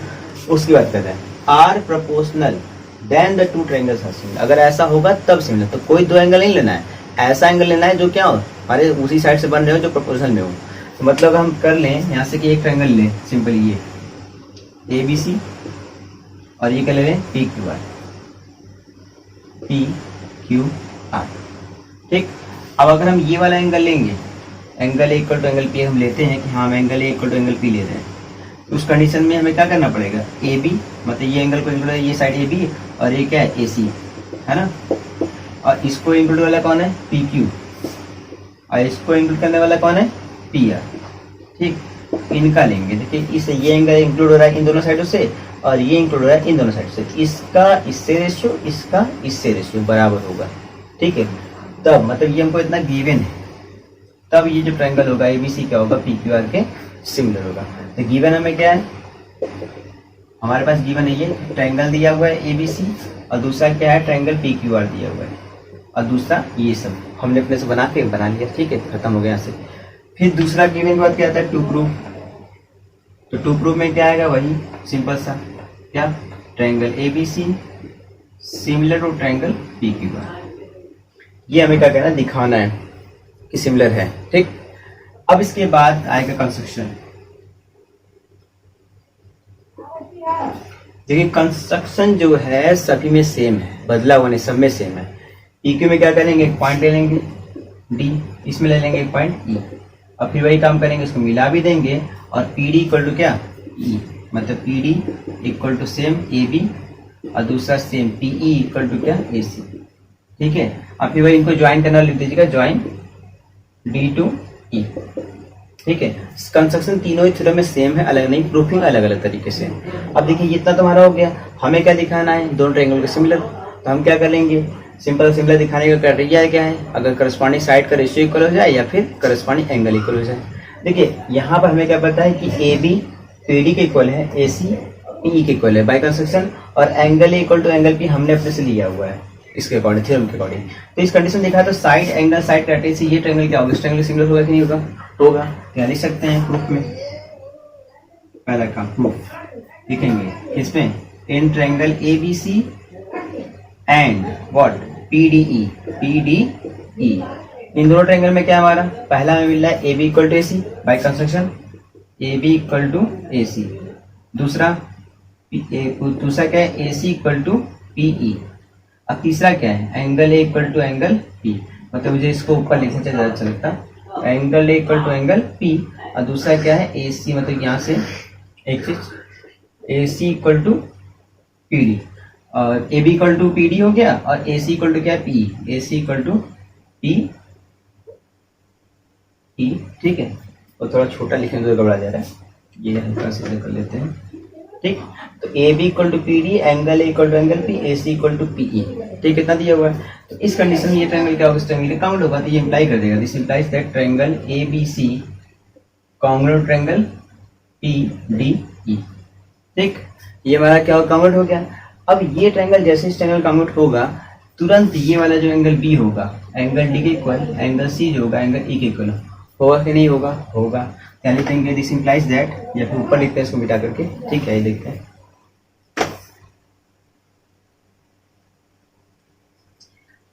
उसकी बात कर रहे हैं। Are proportional then the two triangles are similar, अगर ऐसा होगा तब सिमिलर। तो कोई दो एंगल नहीं लेना है, ऐसा एंगल लेना है जो क्या हो, हमारे उसी साइड से बन रहे हो, जो प्रोपोर्शनल में हो। तो मतलब हम कर लें यहाँ से कि एक ट्रायंगल लें, सिंपल ये ए बी सी, और ये क्या ले लें, P Q R, P Q R. ठीक, अब अगर हम ये वाला एंगल लेंगे, angle A equal to angle P हम लेते हैं कि हाँ हम angle A equal to angle P ले रहे हैं, तो उस कंडीशन में हमें क्या करना पड़ेगा, ए बी, मतलब ये एंगल को इंक्लूड, ये साइड ए बी और ये क्या है ए सी है ना, और इसको इंक्लूड वाला कौन है, पी क्यू, और इसको इंक्लूड करने वाला कौन है, पी आर। ठीक, इनका लेंगे। देखिए इस ये एंगल इंक्लूड हो रहा है इन दोनों साइडों से, और ये इंक्लूड हो रहा है इन दोनों साइड से, इसका इससे रेशियो, इसका इससे रेशियो बराबर होगा। ठीक है, तब मतलब ये हमको इतना गिवन है, तब ये जो ट्रायंगल होगा एबीसी क्या होगा, पी क्यू आर के सिमिलर होगा। तो गिवन हमें क्या है, हमारे पास गिवन है ये ट्रायंगल दिया हुआ है एबीसी, और दूसरा क्या है, ट्रायंगल पी क्यू आर दिया हुआ है, और दूसरा ये सब हमने अपने से बना लिया। ठीक है, खत्म हो गया यहाँ से। फिर दूसरा गिवन के बाद क्या आता है, टू प्रूफ। तो टू प्रूफ में क्या आएगा, वही सिंपल सा क्या, triangle ABC similar to triangle P Q R. ये हमें क्या कहना है, दिखाना है कि सिमिलर है। ठीक, अब इसके बाद आएगा कंस्ट्रक्शन। देखिए कंस्ट्रक्शन जो है सभी में सेम है, बदला हुआ नहीं, सब में सेम है। पीक्यू में क्या करेंगे, एक पॉइंट ले लेंगे डी, इसमें ले लेंगे एक पॉइंट ई, और फिर वही काम करेंगे, उसको मिला भी देंगे, और पी डी इक्वल टू क्या, ई, मतलब P D equal to same A B, और दूसरा same P E equal to क्या, ए सी। ठीक है, और फिर वही इनको ज्वाइन करना, लिख दीजिएगा ज्वाइन डी टू ई। ठीक है, कंस्ट्रक्शन तीनों ही थ्योरम में सेम है, अलग नहीं, प्रूफिंग अलग अलग तरीके से। अब देखिए ये इतना तुम्हारा हो गया, हमें क्या दिखाना है, दोनों ट्रायंगल के सिमिलर। तो हम क्या कर लेंगे, सिमिलर दिखाने का क्राइटेरिया क्या है, अगर करस्पॉन्डिंग साइड का रेशियो इक्वल हो जाए या फिर करस्पॉन्डिंग एंगल इक्वल हो जाए। देखिए यहाँ पर हमें क्या पता है कि ए बी पी डी के इक्वल है, ए सी पीई के इक्वल है बाय कंस्ट्रक्शन, और angle A equal to angle P हमने अपने से लिया हुआ है इसके अकॉर्डिंग, थ्योरम के अकॉर्डिंग। तो इस कंडीशन देखा तो साइड एंगल साइड क्राइटेरिया से ये ट्रायंगल क्या होगा, इस ट्रायंगल सिमिलर होगा कि नहीं होगा, होगा। क्या लिख सकते हैं प्रूफ में, पहला काम प्रूफ लिखेंगे इसमें, in triangle ABC and what PDE, PDE इन दोनों ट्रायंगल में क्या हमारा पहला में मिल रहा है A B equal to A C by construction, A B equal to A C. दूसरा क्या है, A C equal to PE. अब तीसरा क्या है, angle A equal to angle P, मतलब मुझे इसको ऊपर लिखना चाहिए ज्यादा अच्छा लगता, angle A equal to angle P. और दूसरा क्या है, ए सी, मतलब यहाँ से एक चीज A C equal to P D, और A B equal to P D हो गया, और ए सी इक्वल टू क्या है P, A C equal to P E, ठीक है। और थोड़ा छोटा लिखने तो घबरा जा रहा है, ये हल्का से कर लेते हैं, ठीक। तो A B equal to P D, angle A equal to angle P, A C equal to P E, ठीक, कितना दिया हुआ है। तो इस कंडीशन में ये ट्रायंगल क्या होगा, इस ट्रायंगल का काउंट होगा, तो ये इंप्लाई कर देगा, this implies that triangle A B C congruent triangle P D E, ठीक। ये हमारा क्या होगा, कन्वर्ट हो गया। अब ये ट्रायंगल जैसे इस ट्रायंगल कन्वर्ट होगा, तुरंत ये वाला जो एंगल बी होगा एंगल डी के इक्वल, एंगल सी जो होगा एंगल ई के इक्वल होगा कि नहीं होगा, होगा। क्या लिखेंगे, दिस इंप्लाइज दैट, या फिर ऊपर लिखते हैं इसको मिटा करके, ठीक है, ये देखते हैं।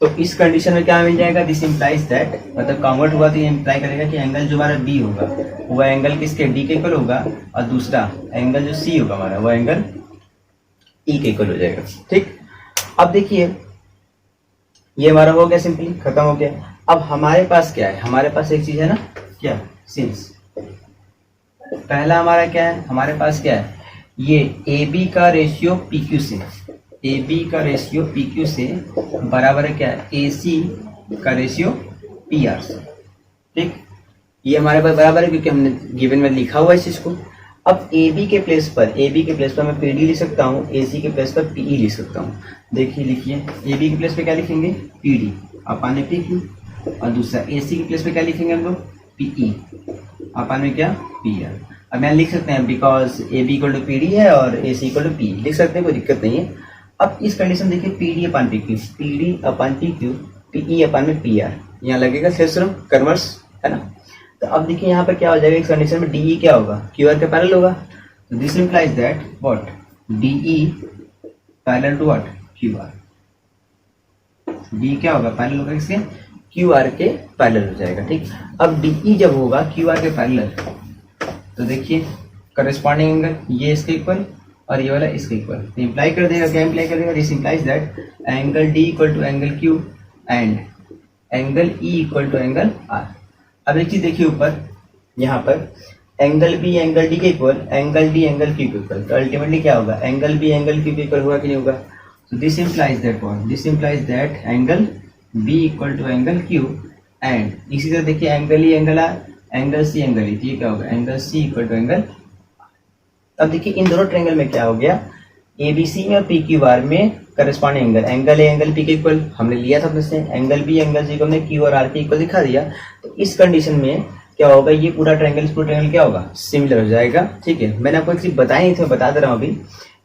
तो इस कंडीशन में क्या मिल जाएगा, दिस इंप्लाइज दैट, मतलब कन्वर्ट हुआ तो ये इंप्लाई करेगा कि एंगल जो हमारा बी होगा वह एंगल किसके, डी के इक्वल होगा, और दूसरा एंगल जो सी होगा हमारा वह एंगल ई के इक्वल हो जाएगा, ठीक। अब देखिए ये हमारा हो गया, सिंपली खत्म हो गया। अब हमारे पास क्या है, हमारे पास एक चीज है ना, क्या, सिंस पहला हमारा क्या है, हमारे पास क्या है, ये ए बी का रेशियो पी क्यू से, ए बी का रेशियो पी क्यू से बराबर है क्या है, ए सी का रेशियो पी आर से, ठीक। ये हमारे पास बराबर है क्योंकि हमने गिवन में लिखा हुआ है इस चीज को। अब ए बी के प्लेस पर मैं पी डी लिख सकता हूँ, ए सी के प्लेस पर पी ई लिख सकता हूँ। देखिए लिखिए, ए बी के प्लेस पे क्या लिखेंगे, पी डी अपान में पी क्यू, और दूसरा ए सी के प्लेस पे क्या लिखेंगे हम लोग, पी ई अपान में क्या, पी आर। अब मैं लिख सकते हैं because A B equal to P D है और A C equal to P, लिख सकते हैं, कोई दिक्कत नहीं है। अब इस कंडीशन देखिए, पी डी अपान पी क्यू, पी डी अपान पी क्यू, पी ई अपान में पी आर, यहाँ लगेगा थ्योरम कन्वर्स, है ना। तो अब देखिए यहाँ पर क्या हो जाएगा, इस कंडीशन में डीई क्या होगा, क्यू आर के पैरेलल होगा। तो this implies that what, DE parallel to what, Q R. D क्या होगा, पैरेलल होगा किसके, क्यू आर के पैरेलल हो जाएगा, ठीक। अब डीई जब होगा क्यू आर के पैरेलल, तो देखिए करस्पॉन्डिंग एंगल ये इसके इक्वल और ये वाला इसके इक्वल, तो इंप्लाई कर देगा, क्या इंप्लाई कर देगा, this implies that angle D equal to angle Q and angle E equal to angle R. अब एक चीज देखिए ऊपर, यहाँ पर एंगल बी एंगल डी के equal, angle D angle Q के इक्वल, तो अल्टीमेटली क्या होगा, एंगल बी एंगल क्यू के इक्वल होगा कि नहीं होगा। तो this implies that what, this implies that angle B equal to angle Q and इसी तरह देखिए angle E angle R, angle C angle E, तो ये क्या होगा, angle C equal to angle. अब देखिए इन दोनों ट्रायंगल में क्या हो गया, ए बी सी में और पी क्यू आर में corresponding angle A angle P के इक्वल हमने लिया था अपने से, एंगल बी एंगल सी को हमने क्यू और आर के इक्वल दिखा दिया। तो इस कंडीशन में क्या होगा, ये पूरा ट्रायंगल इस पूरा ट्रायंगल क्या होगा, सिमिलर हो जाएगा, ठीक है। मैंने आपको एक चीज बताई नहीं थी, बता दे रहा हूँ अभी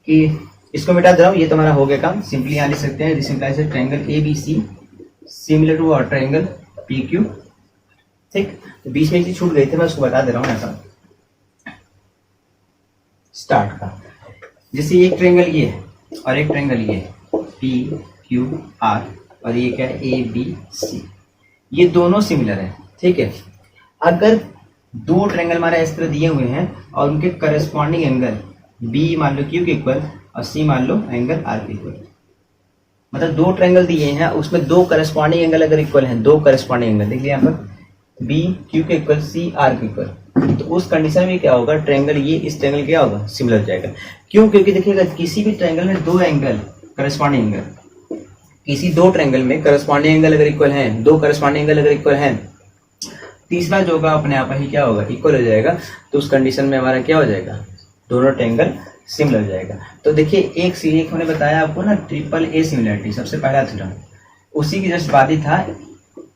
कि इसको मिटा दे रहा हूँ, ये तो हमारा हो गया काम। सिंपली यहाँ लिख सकते हैं, this implies that triangle A B C similar to और ट्रायंगल पी क्यू, ठीक। तो बीच में एक चीज छूट गई थी, मैं उसको बता दे रहा हूँ ऐसा स्टार्ट का। जैसे एक ट्रायंगल ये है और एक ट्रायंगल ये है, पी क्यू आर, और ये क्या है, ए बी सी, ये दोनों सिमिलर है, ठीक है। अगर दो ट्रायंगल हमारे इस तरह दिए हुए हैं और उनके करस्पॉन्डिंग एंगल बी मान लो क्यू के इक्वल और सी मान लो एंगल आर के इक्वल, मतलब दो ट्रायंगल दिए हैं उसमें दो करस्पॉन्डिंग एंगल अगर इक्वल हैं, दो करस्पॉन्डिंग एंगल देखिए यहाँ पर बी क्यू के इक्वल सी आर के इक्वल, तो उस कंडीशन में क्या होगा, ट्रायंगल ये इस ट्रायंगल क्या होगा, सिमिलर हो जाएगा। क्यों, क्योंकि देखिएगा किसी भी ट्रायंगल में दो एंगल करस्पॉन्डिंग एंगल, किसी दो ट्रायंगल में करस्पॉन्डिंग एंगल अगर इक्वल हैं, दो करस्पॉन्डिंग एंगल अगर इक्वल हैं, तीसरा जो होगा अपने आप ही क्या होगा, इक्वल हो जाएगा। तो उस कंडीशन में हमारा क्या हो जाएगा, दोनों ट्रायंगल सिमिलर हो जाएगा। तो देखिए एक सीरीज हमने बताया आपको ना, ट्रिपल ए सिमिलरिटी, सबसे पहला थ्योरम, उसी की जस्ट बाद ही था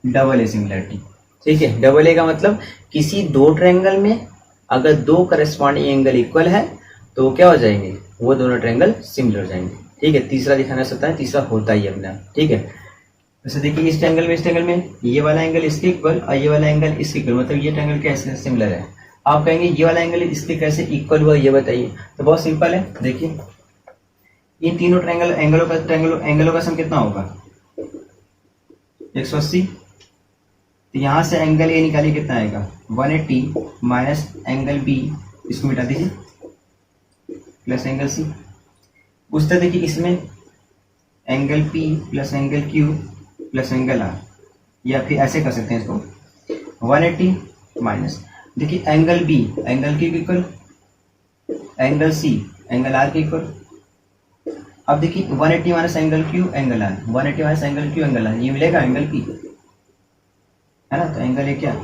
डबल ए सिमिलरिटी, ठीक है। डबल ए का मतलब किसी दो ट्रायंगल में अगर दो करस्पॉन्डिंग एंगल इक्वल है तो तो वो क्या हो जाएंगे, वो दोनों ट्रायंगल सिमिलर हो जाएंगे। ठीक है, तीसरा दिखाना सकता है, तीसरा होता ही है अपना। ठीक है, वैसे देखिए इस ट्रायंगल में, इस ट्रायंगल में ये वाला एंगल इसके इक्वल और ये वाला एंगल इसके इक्वल, मतलब ये ट्रायंगल कैसे सिमिलर है। आप कहेंगे ये वाला एंगल इसके कैसे इक्वल हुआ, ये बताइए। तो बहुत सिंपल है, देखिए इन तीनों ट्रायंगल एंगलों का सम कितना होगा, 180। तो यहाँ से एंगल ए निकालिए, कितना आएगा 180 माइनस एंगल बी, इसको मिटा दीजिए, प्लस एंगल सी। उस तरह देखिए इसमें angle P plus angle Q plus angle R, या फिर ऐसे कर सकते हैं इसको 180 माइनस, देखिए एंगल बी एंगल क्यू के equal, angle C angle R के इक्वल। अब देखिए 180 minus angle Q angle R, 180 minus angle Q angle R, ये मिलेगा एंगल पी, है ना। तो एंगल ए क्या,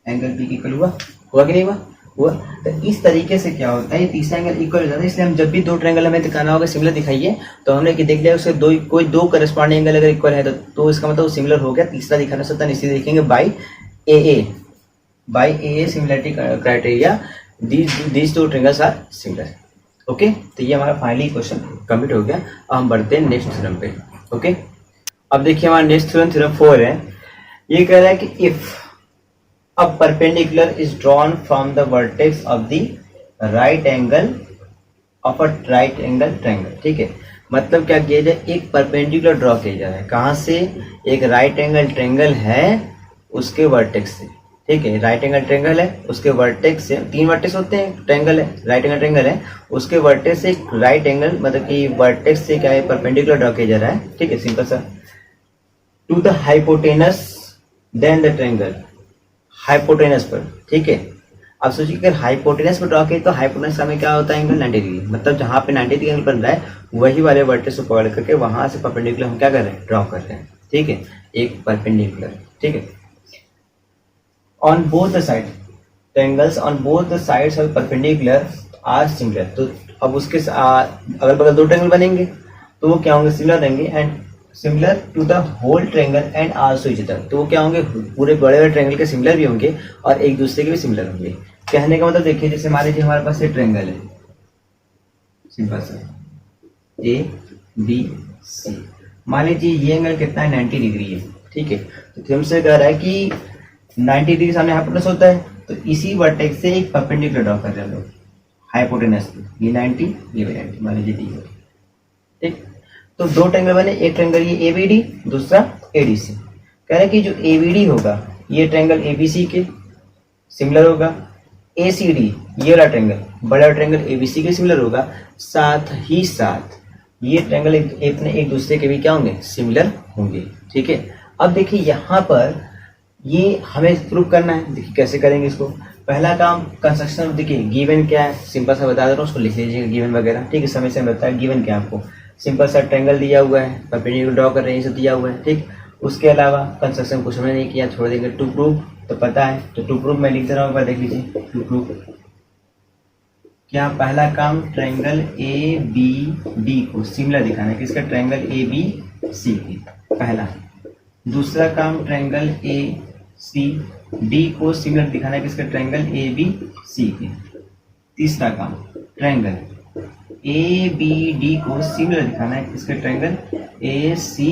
एंगल पी की इक्वल हुआ कि नहीं हुआ। तो इस तरीके से क्या होता है, ये तीसरा एंगल इक्वल हो जाता है। इसलिए हम जब भी दो ट्रायंगल हमें दिखाना होगा सिमिलर दिखाइए, तो हमने कि देख लिया उसके कोई दो करस्पॉन्डिंग एंगल अगर इक्वल है तो इसका मतलब सिमिलर हो गया। तीसरा दिखाना सकता है, इसीलिए देखेंगे by A similarity criteria these two triangles are similar. Okay, तो ये हमारा फाइनली क्वेश्चन कंप्लीट हो गया। अब हम बढ़ते हैं नेक्स्ट थ्योरम पे। ओके, अब देखिए हमारा नेक्स्ट थ्योरम 4 है। ये कह रहा है कि if a perpendicular is drawn from the vertex of the right angle of a right angle triangle। ठीक है, मतलब क्या किया जाए, एक परपेंडिकुलर ड्रॉ किया जा रहा है, कहां से, एक राइट एंगल ट्रायंगल है उसके वर्टेक्स से। ठीक है, राइट एंगल ट्रायंगल है उसके वर्टेक्स से, 3 वर्टेक्स होते हैं, ट्रायंगल है, राइट एंगल ट्रायंगल है, उसके वर्टेक्स से एक राइट एंगल, मतलब कि वर्टेक्स से क्या है, परपेंडिकुलर ड्रॉ किया जा रहा है। ठीक है, सिंपल सा, to the hypotenuse then the triangle, hypotenuse पर। ठीक है, अब सोचिए अगर हाइपोटेनस पर ड्रॉ किए तो हाइपोटेनस का में क्या होता है, एंगल 90 डिग्री, मतलब जहां पे 90 डिग्री एंगल बन रहा है वही वाले वर्टेक्स को पकड़ करके वहां से परपेंडिकुलर हम क्या कर रहे हैं, ड्रॉ कर रहे हैं। ठीक है, एक परपेंडिकुलर। ठीक है, on both the side triangles on both the sides of perpendicular are similar. तो अब उसके अगल बगल दो ट्रायंगल बनेंगे तो वो क्या होंगे, सिमिलर रहेंगे, and similar to the whole triangle and also each other. तो वो क्या होंगे, पूरे बड़े बड़े ट्रायंगल के सिमिलर भी होंगे और एक दूसरे के भी सिमिलर होंगे। कहने का मतलब देखिए, जैसे मान लीजिए हमारे पास ये ट्रायंगल है, सिंपल सा ए बी सी, मान लीजिए ये एंगल कितना है, 90 डिग्री है। ठीक है, तो थ्योरम से कह रहा है कि 90 डिग्री सामने हाइपोटेनस होता है, तो इसी वर्टेक्स से एक परपेंडिकुलर ड्रॉ कर रहे हैं लोग हाइपोटेनस, ये 90 ये 90, मान लीजिए डी। ठीक, तो दो ट्रायंगल बने, एक ट्रायंगल ये एबीडी, दूसरा एडीसी। कह रहे हैं कि जो एबीडी होगा ये ट्रायंगल एबीसी के सिमिलर होगा, एसीडी ये वाला ट्रायंगल बड़ा ट्रायंगल एबीसी के सिमिलर होगा, साथ ही साथ ये ट्रायंगल एक दूसरे के भी क्या होंगे, सिमिलर होंगे। ठीक है, अब देखिए यहाँ पर ये हमें प्रूव करना है। देखिए कैसे करेंगे इसको, पहला काम कंस्ट्रक्शन, देखिए गिवन क्या है, सिंपल सा बता दे रहा हूँ, उसको लिख लीजिएगा गिवन वगैरह। ठीक है, समय से बताया गिवन क्या है आपको, सिंपल सा ट्रायंगल दिया हुआ है, परपेंडिकुलर ड्रॉ कर रहे हैं, ये सब दिया हुआ है। ठीक, उसके अलावा कंस्ट्रक्शन कुछ हमने नहीं किया, छोड़ देंगे। टू प्रूव तो पता है, तो टू प्रूव मैं लिख दे रहा हूँ, देख लीजिए। टू प्रूव क्या, पहला काम ट्रायंगल ए बी डी को सिमिलर दिखाना है, किसका, ट्रायंगल ए बी सी की, पहला। दूसरा काम ट्रायंगल ए सी डी को सिमिलर दिखाना है, किसका, ट्रायंगल ए बी सी की। तीसरा काम ट्रायंगल ए बी डी को सिमिलर दिखाना है, किसका, ट्रायंगल ए सी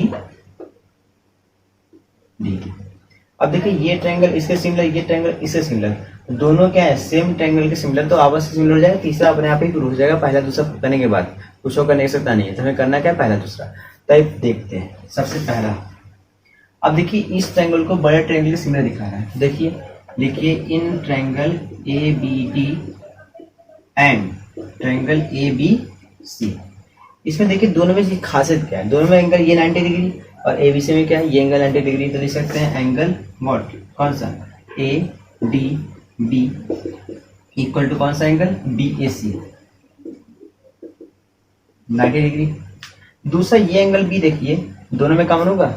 डी। अब देखिए ये ट्रायंगल इसके सिमिलर, ये ट्रायंगल इससे सिमिलर, दोनों क्या है, सेम ट्रायंगल के सिमिलर, तो आपस में सिमिलर हो जाएगा। तीसरा अपने आप ही प्रूव हो जाएगा, पहला दूसरा करने के बाद कुछ और करने सकता नहीं है। तो हमें करना क्या है, पहला दूसरा टाइप देखते हैं। सबसे पहला, अब देखिए इस ट्रायंगल को बड़े ट्रायंगल के सिमिलर दिखा रहा है। देखिए लिखिए, in triangle A B D and triangle A B C. इसमें देखिए दोनों में खासियत क्या है, दोनों में एंगल ये 90 डिग्री और ए बी सी में क्या है, ये एंगल 90 डिग्री। तो लिख सकते हैं एंगल व्हाट, कौन सा, A D B equal to कौन सा angle, B A C, 90 degree. दूसरा ये एंगल बी, देखिए दोनों में कॉमन होगा,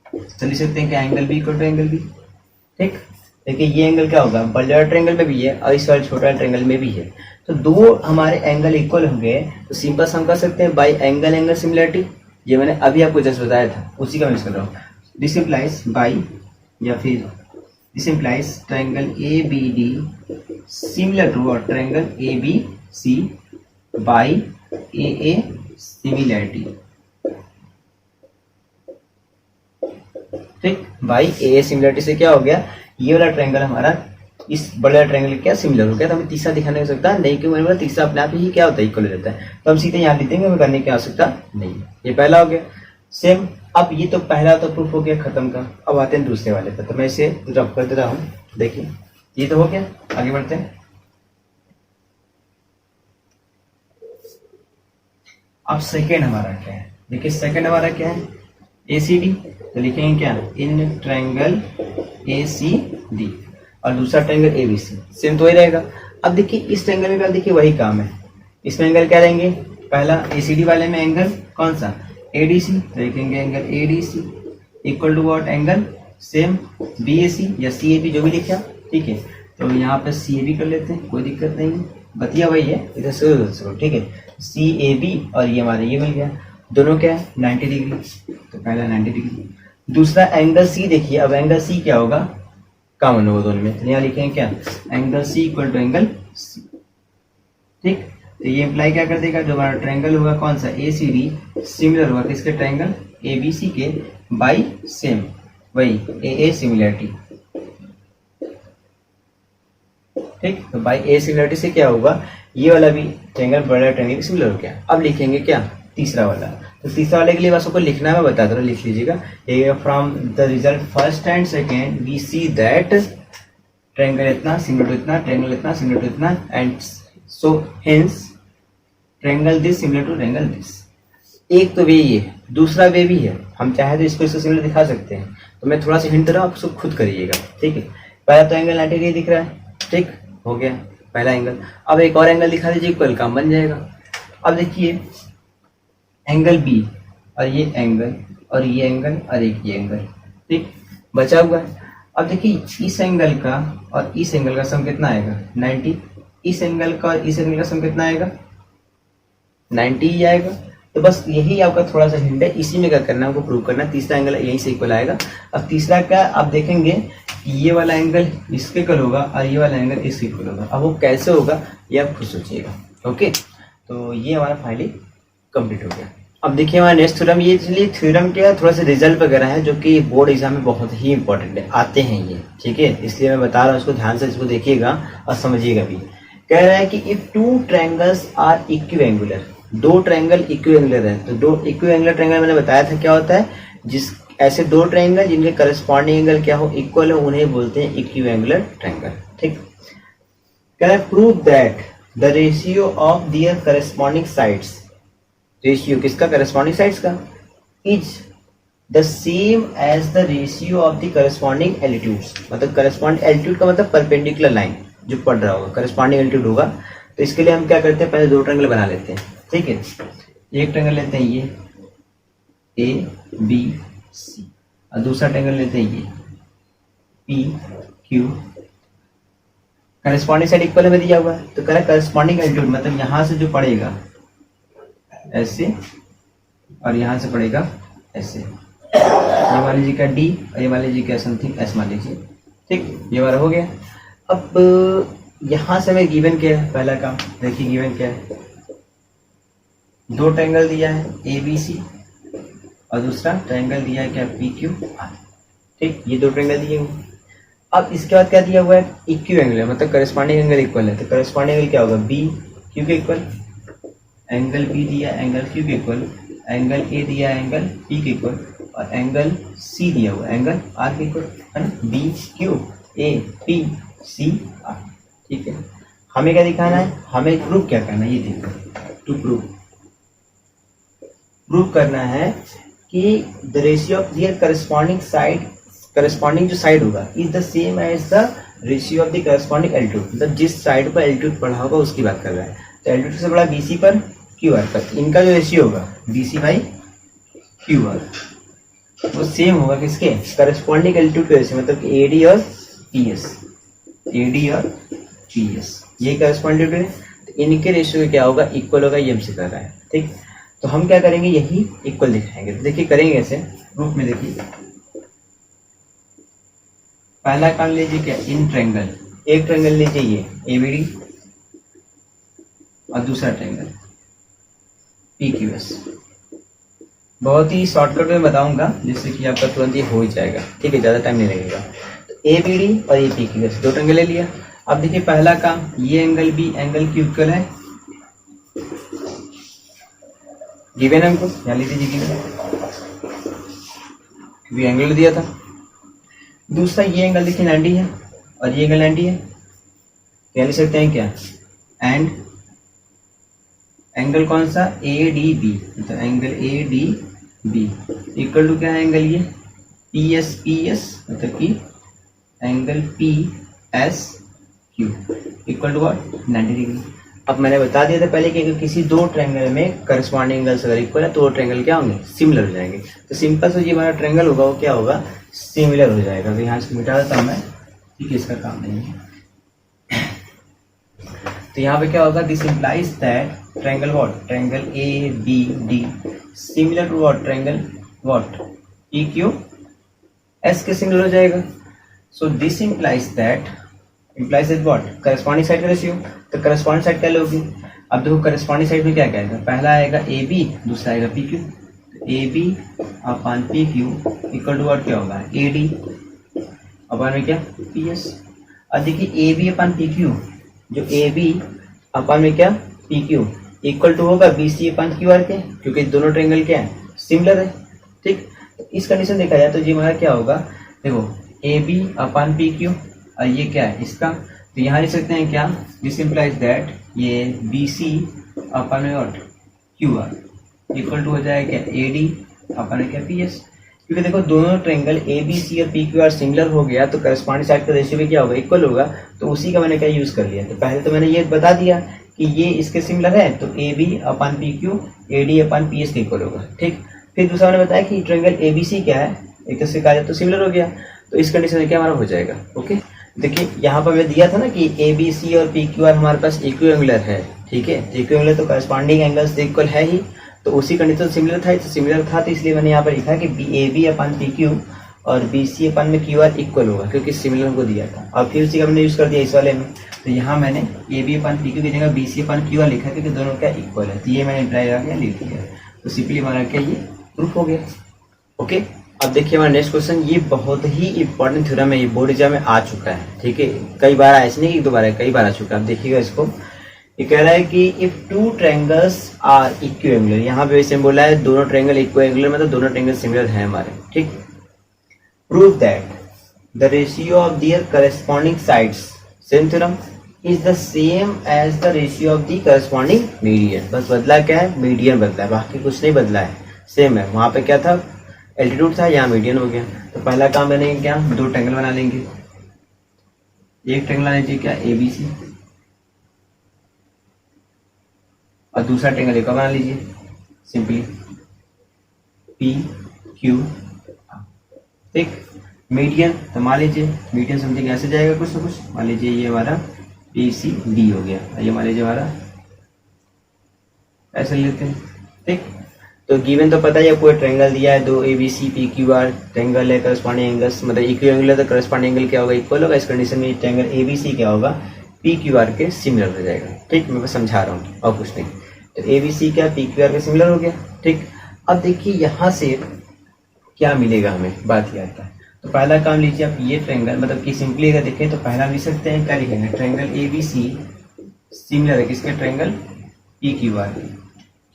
तो लिख सकते हैं कि angle B equal to angle B. ठीक, देखिए ये एंगल क्या होगा, बड़ा ट्रायंगल में भी है और इस वाले छोटा ट्रायंगल में भी है, तो दो हमारे एंगल इक्वल होंगे। तो सिंपल हम कर सकते हैं बाई एंगल एंगल सिमिलरिटी, ये मैंने अभी आपको जस्ट बताया था, उसी का मैं यूज कर रहा हूँ। दिस इम्प्लाइज बाई, या फिर this implies triangle A B D similar to और triangle A B C by A similarity, ठीक, बाई ए सिमिलरिटी से क्या हो गया, ये वाला ट्रायंगल हमारा इस बड़े ट्रायंगल क्या सिमिलर हो गया। तो हमें तीसरा दिखाने हो सकता नहीं, क्योंकि मेरे पास तीसरा अपने आप ही क्या होता है, इक्वल हो जाता है। तो हम सीधे यहाँ लिख देंगे, हमें करने की आवश्यकता नहीं है। ये पहला हो गया। सेम, अब ये तो पहला तो प्रूफ हो गया खत्म का। अब आते हैं दूसरे वाले पर, तो मैं इसे रब कर दे रहा हूँ। देखिए ये तो हो गया, आगे बढ़ते हैं। अब सेकेंड हमारा क्या है, देखिए सेकेंड हमारा क्या है, ACD। तो लिखेंगे क्या, इन ट्रायंगल ACD, और दूसरा ट्रायंगल ABC। सेम तो ही रहेगा। अब देखिए इस ट्रायंगल में भी देखिए वही काम है। इसमें एंगल क्या रहेंगे, पहला ACD वाले में एंगल कौन सा, ADC। तो लिखेंगे angle ADC equal to what, angle same BAC या CAB, जो भी लिखा, ठीक है। तो यहाँ पे CAB कर लेते हैं, कोई दिक्कत नहीं है, बतिया वही है, इधर से ठीक है। CAB और ये हमारे ये मिल गया, दोनों क्या है 90 डिग्री। तो पहला 90 डिग्री, दूसरा एंगल C। देखिए अब एंगल C क्या होगा, कॉमन होगा दोनों में। तो यहाँ लिखेंगे क्या, angle C equal to angle C, ठीक। तो ये इम्प्लाई क्या कर देगा, जो हमारा ट्रायंगल होगा कौन सा ACD, सिमिलर होगा किसके, ट्रायंगल ABC के, बाई सेम वही AA सिमिलरिटी, ठीक। तो बाई A सिमिलरिटी से क्या होगा, ये वाला भी ट्रायंगल बड़ा ट्रायंगल सिमिलर हो गया। अब लिखेंगे क्या, तीसरा वाला। तो तीसरा वाले के लिए बस आपको लिखना है, मैं बता दे रहा हूँ, लिख लीजिएगा। From the result first and second we see that triangle इतना सिमिलर टू इतना, ट्रायंगल इतना सिमिलर टू इतना, and so hence triangle this similar to triangle this. एक तो वे ये, दूसरा वे भी है। हम चाहे तो इसको इससे सिमिलर दिखा सकते हैं। तो मैं थोड़ा सा हिंट दे रहा हूँ, आप उसको खुद करिएगा, ठीक है। पहला तो एंगल 90 डिग्री दिख रहा है, ठीक हो गया पहला एंगल। अब एक और एंगल दिखा दीजिए, इक्वल, काम बन जाएगा। अब देखिए एंगल B और ये एंगल और ये एंगल और एक ये एंगल, ठीक, बचा हुआ है। अब देखिए इस एंगल का और इस एंगल का सम कितना आएगा, 90। इस एंगल का और इस एंगल का सम कितना आएगा, 90 ही आएगा। तो बस यही आपका थोड़ा सा हिंट है, इसी में क्या करना है, आपको प्रूव करना है। तीसरा एंगल यहीं से इक्वल आएगा। अब तीसरा क्या, आप देखेंगे कि ये वाला एंगल इसके इक्वल होगा और ये वाला एंगल इसके इक्वल होगा। अब वो कैसे होगा ये आप खुद सोचिएगा, ओके। तो ये हमारा फाइनली कंप्लीट हो गया। अब देखिए हमारा नेक्स्ट थ्योरम, ये इसलिए थ्योरम क्या थोड़ा सा रिजल्ट वगैरह है, जो कि बोर्ड एग्जाम में बहुत ही इंपॉर्टेंट है, आते हैं ये, ठीक है। इसलिए मैं बता रहा हूँ, इसको ध्यान से इसको देखिएगा और समझिएगा भी। कह रहा है कि इफ टू ट्रायंगल्स आर इक्विएंगुलर, दो ट्रायंगल इक्विएंगुलर है। तो दो इक्विएंगुलर ट्रायंगल मैंने बताया था क्या होता है, जिस ऐसे दो ट्रायंगल जिनके करस्पॉन्डिंग एंगल क्या हो, इक्वल हो, उन्हें बोलते हैं इक्विएंगुलर ट्रायंगल, ठीक। कह रहा है prove that the ratio of their corresponding sides, ratio किसका, करस्पॉन्डिंग साइड्स का, is the same as the ratio of the corresponding altitudes. मतलब करस्पॉन्डिंग एल्टीट्यूड का मतलब परपेंडिकुलर लाइन जो पढ़ रहा होगा, करस्पॉन्डिंग एल्टीट्यूड होगा। तो इसके लिए हम क्या करते हैं, पहले दो ट्रायंगल बना लेते हैं, ठीक है। एक ट्रायंगल लेते हैं ये ABC और दूसरा ट्रायंगल लेते हैं ये PQ। करस्पॉन्डिंग साइड इक्वल में दिया हुआ है, तो कह रहा है करस्पॉन्डिंग एल्टीट्यूड मतलब यहां से जो पड़ेगा ऐसे और यहां से पड़ेगा ऐसे। ये मान लीजिए का D और ये मान लीजिए का समथिंग S मान लीजिए, ठीक। ये हमारा हो गया। अब यहां से हमें गिवन क्या है, पहला काम देखिए गिवन क्या है, दो ट्रायंगल दिया है ABC और दूसरा ट्रायंगल दिया है क्या PQR, ठीक। ये दो ट्रायंगल दिए हुए। अब इसके बाद क्या दिया हुआ है, इक्विएंगुलर मतलब करस्पॉन्डिंग एंगल इक्वल है। तो करस्पॉन्डिंग एंगल क्या होगा, BQ के इक्वल, एंगल B दिया एंगल Q के इक्वल, एंगल A दिया एंगल P के इक्वल, और एंगल C दिया हुआ एंगल R के इक्वल, है ना, BQAPCR, ठीक है। हमें क्या दिखाना है, हमें प्रूव क्या करना है, ये देखो, टू प्रूव करना है कि the ratio of their corresponding side, corresponding जो साइड होगा is the same as the ratio of the corresponding altitude. मतलब जिस साइड पर एल्टीट्यूड पढ़ा होगा उसकी बात कर रहा है। तो एल्टीट्यूड से बड़ा BC पर QR पर, इनका जो रेशियो होगा BC/QR वो सेम होगा किसके, करस्पॉन्डिंग एल्टीट्यूड के रेशियो, मतलब कि AD और PS, ये करस्पॉन्डिंग है। तो इनके रेशियो क्या होगा, इक्वल होगा, ये हमसे कर रहा है, ठीक। तो हम क्या करेंगे, यही इक्वल दिखाएंगे। तो देखिए करेंगे ऐसे प्रूफ में, देखिए पहला काम लीजिए क्या, इन ट्रायंगल, एक ट्रायंगल लीजिए ये ABD और दूसरा ट्रायंगल QS। बहुत ही शॉर्टकट में बताऊंगा जिससे कि आपका तुरंत ये हो ही जाएगा, ठीक है, ज़्यादा टाइम नहीं लगेगा। तो ABD और APQS दो ट्रायंगल ले लिया। अब देखिए पहला काम, ये angle B angle Q equal है, गिवन है हमको, यहाँ लिख दीजिए गिवन, क्योंकि एंगल दिया था। दूसरा ये एंगल देखिए 90 है और ये एंगल 90 है, क्या लिख सकते हैं क्या, एंड एंगल कौन सा, ADB, तो एंगल ADB इक्वल टू क्या है एंगल ये PSPS, मतलब कि angle PSQ equal to what, 90 degree. अब मैंने बता दिया था पहले कि अगर किसी दो ट्रायंगल में करस्पॉन्डिंग एंगल्स अगर इक्वल है तो वो ट्रायंगल क्या होंगे, सिमिलर हो जाएंगे। तो सिंपल से ये हमारा ट्रायंगल होगा वो क्या होगा, सिमिलर हो जाएगा। तो यहाँ से मिटा देता हूँ मैं, ठीक है, इसका काम नहीं है। तो यहाँ पे क्या होगा, this implies that triangle what, triangle ABD similar to what, triangle what PQS के सिमिलर हो जाएगा। So this implies that what, corresponding side का रेशियो। तो करस्पॉन्डिंग साइड क्या लोगे, अब देखो करस्पॉन्डिंग साइड में क्या क्या आएगा, पहला आएगा AB, दूसरा आएगा PQ। AB upon PQ equal to what क्या होगा, AD अपॉन में क्या PS। अब देखिए AB अपॉन PQ, जो AB अपॉन में क्या PQ इक्वल टू होगा BC अपॉन QR के, क्योंकि दोनों ट्रायंगल क्या है, सिमिलर है, ठीक। तो इस कंडीशन देखा जाए तो जी हमारा क्या होगा, देखो AB अपॉन PQ और ये क्या है इसका, तो यहाँ लिख सकते हैं क्या, दिस इम्प्लाइज दैट ये BC अपॉन में व्हाट QR इक्वल टू हो जाएगा क्या AD अपॉन क्या PS। क्योंकि देखो दोनों ट्रायंगल ABC और PQR सिमिलर हो गया तो करस्पॉन्डिंग साइड का रेशियो भी क्या होगा, इक्वल होगा। तो उसी का मैंने क्या यूज कर लिया, तो पहले तो मैंने ये बता दिया कि ये इसके सिमिलर है तो AB upon PQ AD upon PS के इक्वल होगा, ठीक। फिर दूसरा मैंने बताया कि ट्रायंगल ABC क्या है, एक दूसरे का तो सिमिलर हो गया, तो इस कंडीशन में क्या हमारा हो जाएगा, ओके। देखिए यहाँ पर मैं दिया था ना कि ABC और PQR हमारे पास इक्विएंगुलर है, ठीक है, इक्विएंगुलर तो करस्पॉन्डिंग एंगल्स इक्वल है ही, तो उसी कंडीशन सिमिलर था, तो इसलिए मैंने यहाँ पर लिखा कि AB अपन PQ और BC अपन में QR इक्वल होगा, क्योंकि सिमिलर को दिया था। और फिर उसी का मैंने यूज कर दिया इस वाले में, तो यहाँ मैंने AB अपन PQ की जगह BC अपन QR लिखा क्योंकि दोनों क्या इक्वल है, तो ये मैंने इम्प्लाई करके लिख दिया। तो सिंपली हमारा क्या ये प्रूफ हो गया, ओके। अब देखिए हमारा नेक्स्ट क्वेश्चन, ये बहुत ही इंपॉर्टेंट थ्योरम है, ये बोर्ड एग्जाम में आ चुका है, ठीक है, कई बार ऐसे नहीं कि दोबारा, कई बार आ चुका है। आप देखिएगा इसको, ये कह रहा है कि इफ टू ट्रायंगल्स आर इक्विएंगुलर, यहाँ पे वैसे बोला है दोनों ट्रायंगल इक्विएंगुलर, मतलब दोनों ट्रायंगल सिमिलर हैं हमारे, ठीक। Prove that the ratio of their corresponding sides, same theorem, is the same as the ratio of the corresponding median. बस बदला क्या है, मीडियन बदला है, बाकी कुछ नहीं बदला है, सेम है। वहां पे क्या था, एल्टीट्यूड था, यहाँ मीडियन हो गया। तो पहला काम बनेगा क्या, दो ट्रायंगल बना लेंगे। एक ट्रायंगल बना लीजिए क्या ABC, और दूसरा ट्रायंगल एक बना लीजिए सिंपली PQ, ठीक। मीडियन तो मान लीजिए, मीडियन समझेंगे ऐसे जाएगा कुछ ना कुछ, मान लीजिए ये हमारा ACD हो गया, ये मान लीजिए हमारा ऐसे लेते हैं, ठीक। तो गिवन तो पता है, कोई ट्रायंगल दिया है, दो ABC PQR ट्रायंगल है, करस्पॉन्डिंग एंगल्स मतलब इक्विएंगुलर, तो करस्पॉन्डिंग एंगल क्या होगा, इक्वल होगा। इस कंडीशन में ट्रायंगल ABC क्या होगा, PQR के सिमिलर हो जाएगा, ठीक। मैं बस समझा रहा हूँ और कुछ नहीं। तो ABC क्या PQR के सिमिलर हो गया, ठीक। अब देखिए यहाँ से क्या मिलेगा हमें, बात ये आता है। तो पहला काम लीजिए आप, ये ट्रायंगल मतलब कि सिंपली अगर देखें तो पहला लिख सकते हैं, क्या लिखेंगे, ट्रायंगल ABC सिमिलर है किसके, ट्रायंगल PQR।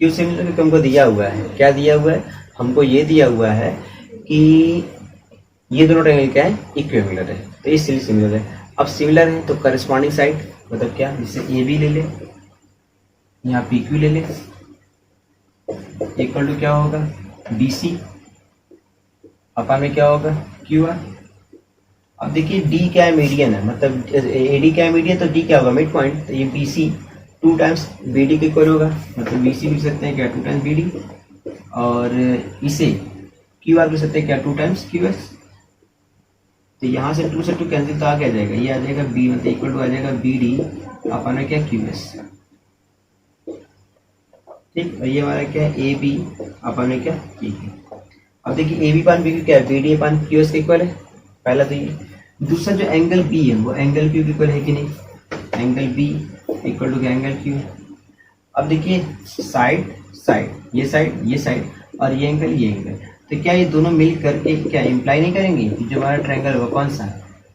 क्यों सिमिलर, क्योंकि हमको दिया हुआ है, क्या दिया हुआ है, हमको ये दिया हुआ है कि ये दोनों ट्रायंगल क्या है, इक्विएंगुलर है, तो इसलिए सिमिलर है। अब सिमिलर है तो करस्पॉन्डिंग साइड मतलब क्या, जैसे AB ले ले, यहाँ PQ ले ले, इक्वल टू क्या होगा BC अपन में क्या होगा QR। अब देखिए D क्या है, मीडियन है, मतलब AD क्या है मीडियन, तो D क्या होगा मिड पॉइंट, तो ये BC 2 टाइम्स BD के इक्वल होगा, मतलब BC लिख सकते हैं क्या 2 टाइम्स BD, और इसे QR लिख सकते हैं क्या 2 टाइम्स QS। तो यहाँ से 2 से 2 कैंसिल, तो आ क्या जाएगा, ये आ जाएगा B मतलब इक्वल टू आ जाएगा BD अपन में क्या QS, ठीक। और ये हमारा क्या है AB अपन में क्या PQ। अब देखिए AB अपन PQ क्या है, BD अपन QS के इक्वल है, पहला तो ये। दूसरा जो एंगल B है वो एंगल Q के इक्वल है कि नहीं, angle B equal to angle Q। अब देखिए साइड साइड, ये साइड और ये एंगल। तो क्या ये दोनों मिल करके क्या इम्प्लाई नहीं करेंगे कि जो हमारा ट्रायंगल होगा कौन सा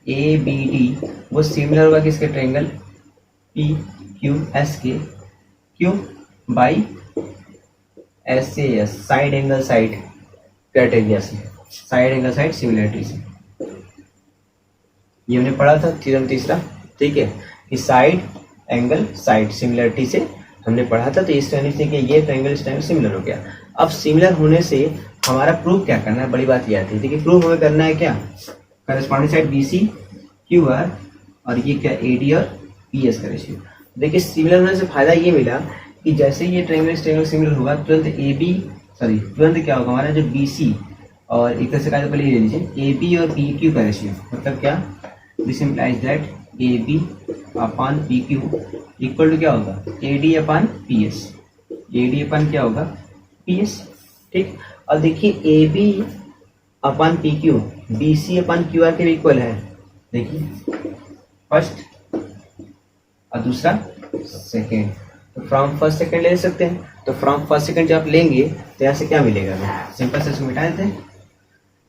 ए बी डी वो सिमिलर होगा किसके ट्रायंगल पी क्यू एस के, क्यों by S A S side angle side criteria से, साइड एंगल साइड सिमिलरिटी से। ये हमने पढ़ा था थ्योरम तीसरा, ठीक है, कि साइड एंगल साइड सिमिलरिटी से हमने पढ़ा था। तो इस तरह से कि ये ट्रायंगल इस ट्रायंगल सिमिलर हो गया। अब सिमिलर होने से हमारा प्रूफ क्या करना है, बड़ी बात ये आती है। देखिए प्रूफ हमें करना है क्या, corresponding side B C Q R और ये क्या ए डी और पी एस का रेशियो। देखिए सिमिलर होने से फायदा ये मिला कि जैसे ये ट्रायंगल सिमिलर होगा तुरंत क्या होगा हमारा जो बी सी और एक तरह से कहा पहले ये ले लीजिए ए बी और पी क्यू का रेशियो, मतलब क्या, this implies that A B upon P Q equal to क्या होगा A D upon P S, A D upon क्या होगा पी एस, ठीक। और देखिए A B upon P Q B C upon Q R के भी इक्वल है, देखिए फर्स्ट और दूसरा सेकेंड। तो फ्रॉम फर्स्ट सेकेंड ले सकते हैं। तो फ्रॉम फर्स्ट सेकेंड जब आप लेंगे तो यहाँ से क्या मिलेगा, सिंपल से इसको मिटा देते हैं।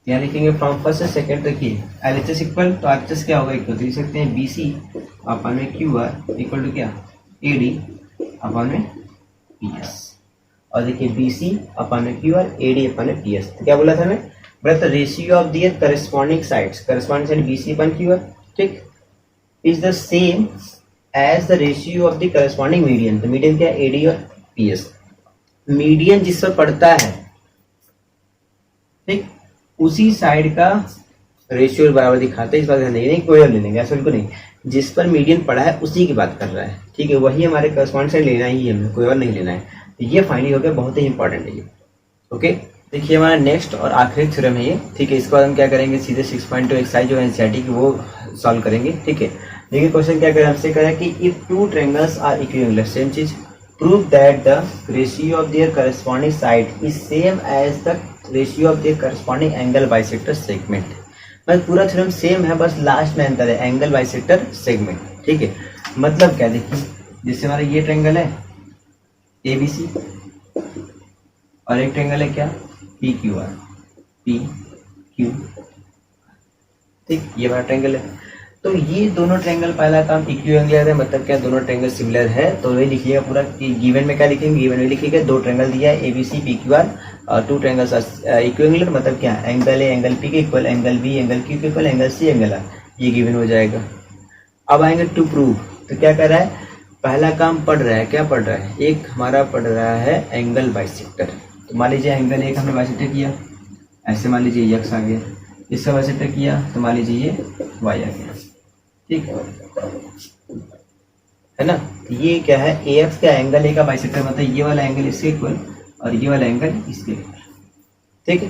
यहाँ लिखेंगे फ्रॉम फर्स्ट से सेकेंड तक ये एल एच एस इक्वल, तो एल एच एस क्या होगा इक्वल, तो लिख सकते हैं बी सी अपॉन में क्यू आर इक्वल टू क्या ए डी अपॉन में पी एस। और देखिए बी सी अपॉन में Q R A D upon में पी एस। तो क्या बोला था हमें, बोला था ratio of their corresponding sides, corresponding side B C upon Q R, ठीक, is the same as the ratio of the corresponding median. तो मीडियन क्या है ए डी और पी एस, मीडियन जिस पर पड़ता है, ठीक, उसी साइड का रेशियो बराबर दिखाते हैं। इस बात ध्यान देंगे, नहीं कोई और ले लेंगे, ऐसा बिल्कुल नहीं, जिस पर मीडियन पड़ा है उसी की बात कर रहा है, ठीक है, वही हमारे करस्पॉन्डिंग साइड लेना ही है, हमें कोई और नहीं लेना है। तो ये फाइनली हो गया, बहुत ही इंपॉर्टेंट है ये, ओके। देखिए हमारा नेक्स्ट और आखिरी थ्योरम है ये, ठीक है। इसके बाद हम क्या करेंगे, सीधे 6.2 एक्सरसाइज जो है एनसीईआरटी की वो सॉल्व करेंगे, ठीक है। देखिए क्वेश्चन क्या करें, हमसे कहा कि if two triangles are equilateral, same चीज, prove that the ratio of their corresponding side is same as the ratio of their corresponding angle bisector segment. मतलब पूरा थ्योरम सेम है, बस लास्ट में अंतर है एंगल बाइसेक्टर सेगमेंट, ठीक है। मतलब क्या, देखिए जैसे हमारा ये ट्रायंगल है ए बी सी और एक ट्रायंगल है क्या P Q R, P Q, ठीक, ये हमारा ट्रायंगल है। तो ये दोनों ट्रायंगल पहला काम इक्विलेटरल है, मतलब क्या दोनों ट्रायंगल सिमिलर है। तो वही लिखिएगा पूरा कि गिवन में क्या लिखेंगे, गिवन में लिखिएगा दो ट्रायंगल दिया है A B C P Q R और टू ट्रायंगल्स इक्विलेटरल, मतलब क्या एंगल ए एंगल पी के equal, angle B angle Q के equal, angle C angle R, ये गिवन हो जाएगा। अब आएंगे टू प्रूव, तो क्या कर रहा है, पहला काम पढ़ रहा है, क्या पढ़ रहा है, एक हमारा पढ़ रहा है एंगल बाइसेक्टर। तो मान लीजिए एंगल एक हमने बाइसेक्टर किया, ऐसे मान लीजिए एक्स आ गया, इसका बाइसेक्टर किया तो मान लीजिए ये वाई आ गया, ठीक है ना। ये क्या है ए एक्स का एंगल ए का बाइसेक्टर, मतलब ये वाला एंगल इसके इक्वल और ये वाला एंगल इसके इक्वल, ठीक है।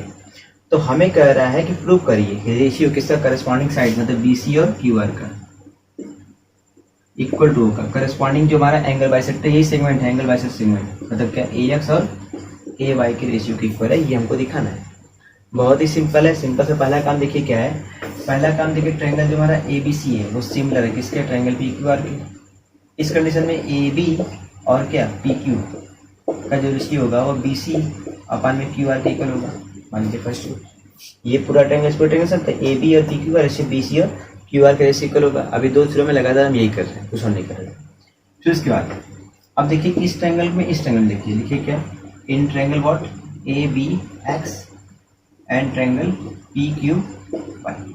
तो हमें कह रहा है कि प्रूव करिए कि रेशियो किसका, करस्पॉन्डिंग साइड मतलब बी सी और क्यू आर का इक्वल टू होगा करस्पॉन्डिंग जो हमारा एंगल बाइसेक्टर, यही सेगमेंट है एंगल बाइसेक्टर सेगमेंट, मतलब क्या ए एक्स और ए वाई के रेशियो के इक्वल है, ये हमको दिखाना है। बहुत ही सिंपल है, सिंपल से पहला काम देखिए क्या है, पहला काम देखिए ट्रायंगल जो हमारा ए बी सी है वो सिमिलर है किसके, ट्रायंगल पी क्यू आर के। इस कंडीशन में ए बी और क्या पी क्यू का जो रेशियो होगा वो बी सी अपॉन में क्यू आर के इक्वल होगा। मान लीजिए फर्स्ट ये पूरा ट्रायंगल, इस पूरा ट्रायंगल सकता है ए बी और पी क्यू का रेशियो बी सी और क्यू आर के रेशियो इक्वल होगा। अभी दो थ्योरम में लगातार हम यही कर रहे हैं, कुछ और नहीं कर रहे। फिर उसके बाद अब देखिए इस ट्रायंगल में, इस ट्रायंगल देखिए, लिखिए क्या, in triangle what A B X and triangle P Q Y.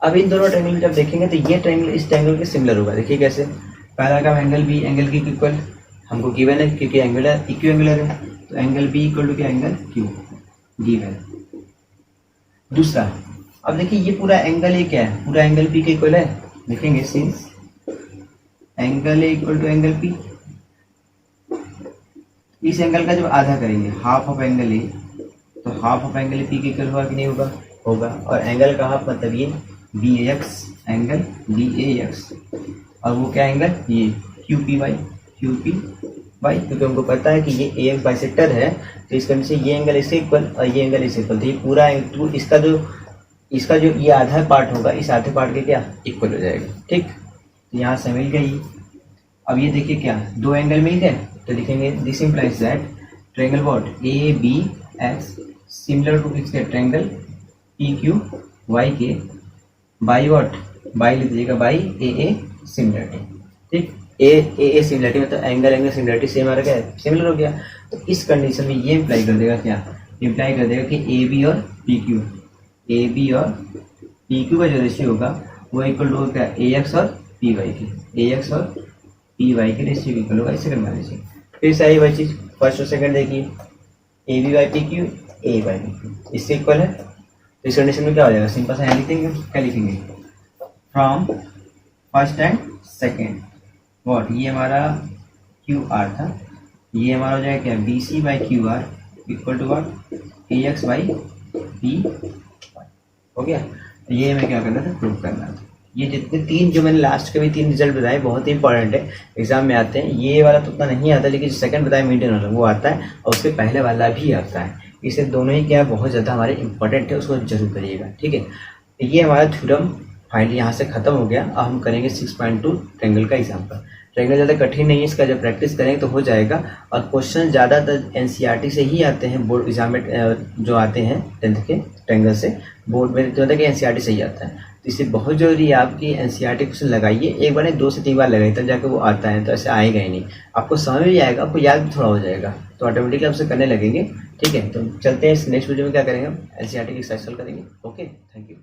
अब इन दोनों ट्रायंगल जब देखेंगे तो ये ट्रायंगल इस ट्रायंगल के सिमिलर होगा। देखिए कैसे, पहला काम एंगल बी एंगल की इक्वल हमको गिवन है क्योंकि एंगल इक्वी एंगुलर है, तो एंगल बी इक्वल टू क्या एंगल क्यू गिवन। दूसरा अब देखिए ये पूरा एंगल ए क्या है, पूरा एंगल पी के इक्वल है, लिखेंगे since angle A equal to angle P, इस एंगल का जब आधा करेंगे हाफ ऑफ एंगल ए, तो हाफ ऑफ एंगल पी के इक्वल होगा कि नहीं होगा, होगा। और एंगल का हाफ मतलब ये बी ए एक्स एंगल बी ए एक्स, और वो क्या एंगल ये क्यू पी वाई क्योंकि हमको पता है कि ये ए एक्स बाइसेक्टर है, तो इस कंडीशन से ये एंगल इससे इक्वल और ये एंगल इससे इक्वल, तो ये पूरा इसका जो ये आधा पार्ट होगा इस आधे पार्ट के क्या इक्वल हो जाएगा, ठीक। तो यहाँ से मिल गई। अब ये देखिए क्या दो एंगल मिल गए, तो लिखेंगे this implies that triangle what A B X similar to किसके ट्रायंगल पी क्यू वाई के बाई व्हाट बाई लिख दीजिएगा बाई ए सिमिलरिटी। ठीक, ए सिमिलरिटी मतलब एंगल एंगल सिमिलरिटी सेम आ रहा है, सिमिलर हो गया। तो इस कंडीशन में ये इंप्लाई कर देगा क्या, इंप्लाई कर देगा कि ए बी और पी क्यू, ए बी और पी क्यू का जो रेशियो होगा वो इक्वल टू क्या ए एक्स और पी वाई की, ए एक्स और पी वाई के रेशियो इक्वल होगा। इसे करना चाहिए। फिर से आई वही चीज फर्स्ट और सेकंड देखिए, A B by P Q A by P Q इससे इक्वल है। तो इस कंडीशन में क्या हो जाएगा, सिंपल सा यहाँ लिख देंगे, क्या लिखेंगे from first and second what, ये हमारा क्यू आर था, ये हमारा हो जाएगा क्या B C by Q R equal to what A X by P हो गया। ये हमें क्या करना था, प्रूव करना था। ये जितने तीन जो मैंने लास्ट के भी तीन रिजल्ट बताए बहुत ही इंपॉर्टेंट है, एग्जाम में आते हैं। ये वाला तो उतना नहीं आता, लेकिन सेकंड बताया मीडियन वाला वो आता है और उसके पहले वाला भी आता है। इसे दोनों ही क्या बहुत ज़्यादा हमारे इंपॉर्टेंट है, उसको जरूर करिएगा। ठीक है, ये हमारा थ्योरम फाइनली यहाँ से खत्म हो गया। अब हम करेंगे 6.2 ट्रायंगल का एग्जाम्पल। ट्रायंगल ज़्यादा कठिन नहीं है, इसका जब प्रैक्टिस करेंगे तो हो जाएगा। और क्वेश्चन ज़्यादातर एनसीईआरटी से ही आते हैं, बोर्ड एग्जाम में जो आते हैं 10th के ट्रायंगल से, बोर्ड में तो कि एनसीईआरटी से ही आता है। तो इसलिए बहुत जरूरी है आपकी एनसीईआरटी क्वेश्चन लगाइए, एक बार नहीं 2 से 3 बार लगाइए तब जाके वो आता है, तो ऐसे आएगा ही नहीं। आपको समझ भी आएगा, आपको याद भी थोड़ा हो जाएगा, तो ऑटोमेटिकली आपसे करने लगेंगे। ठीक है, तो चलते हैं इस नेक्स्ट वीडियो में क्या करेंगे, हम एनसीईआरटी की एक्सरसाइज सॉल्व करेंगे। Okay, thank you.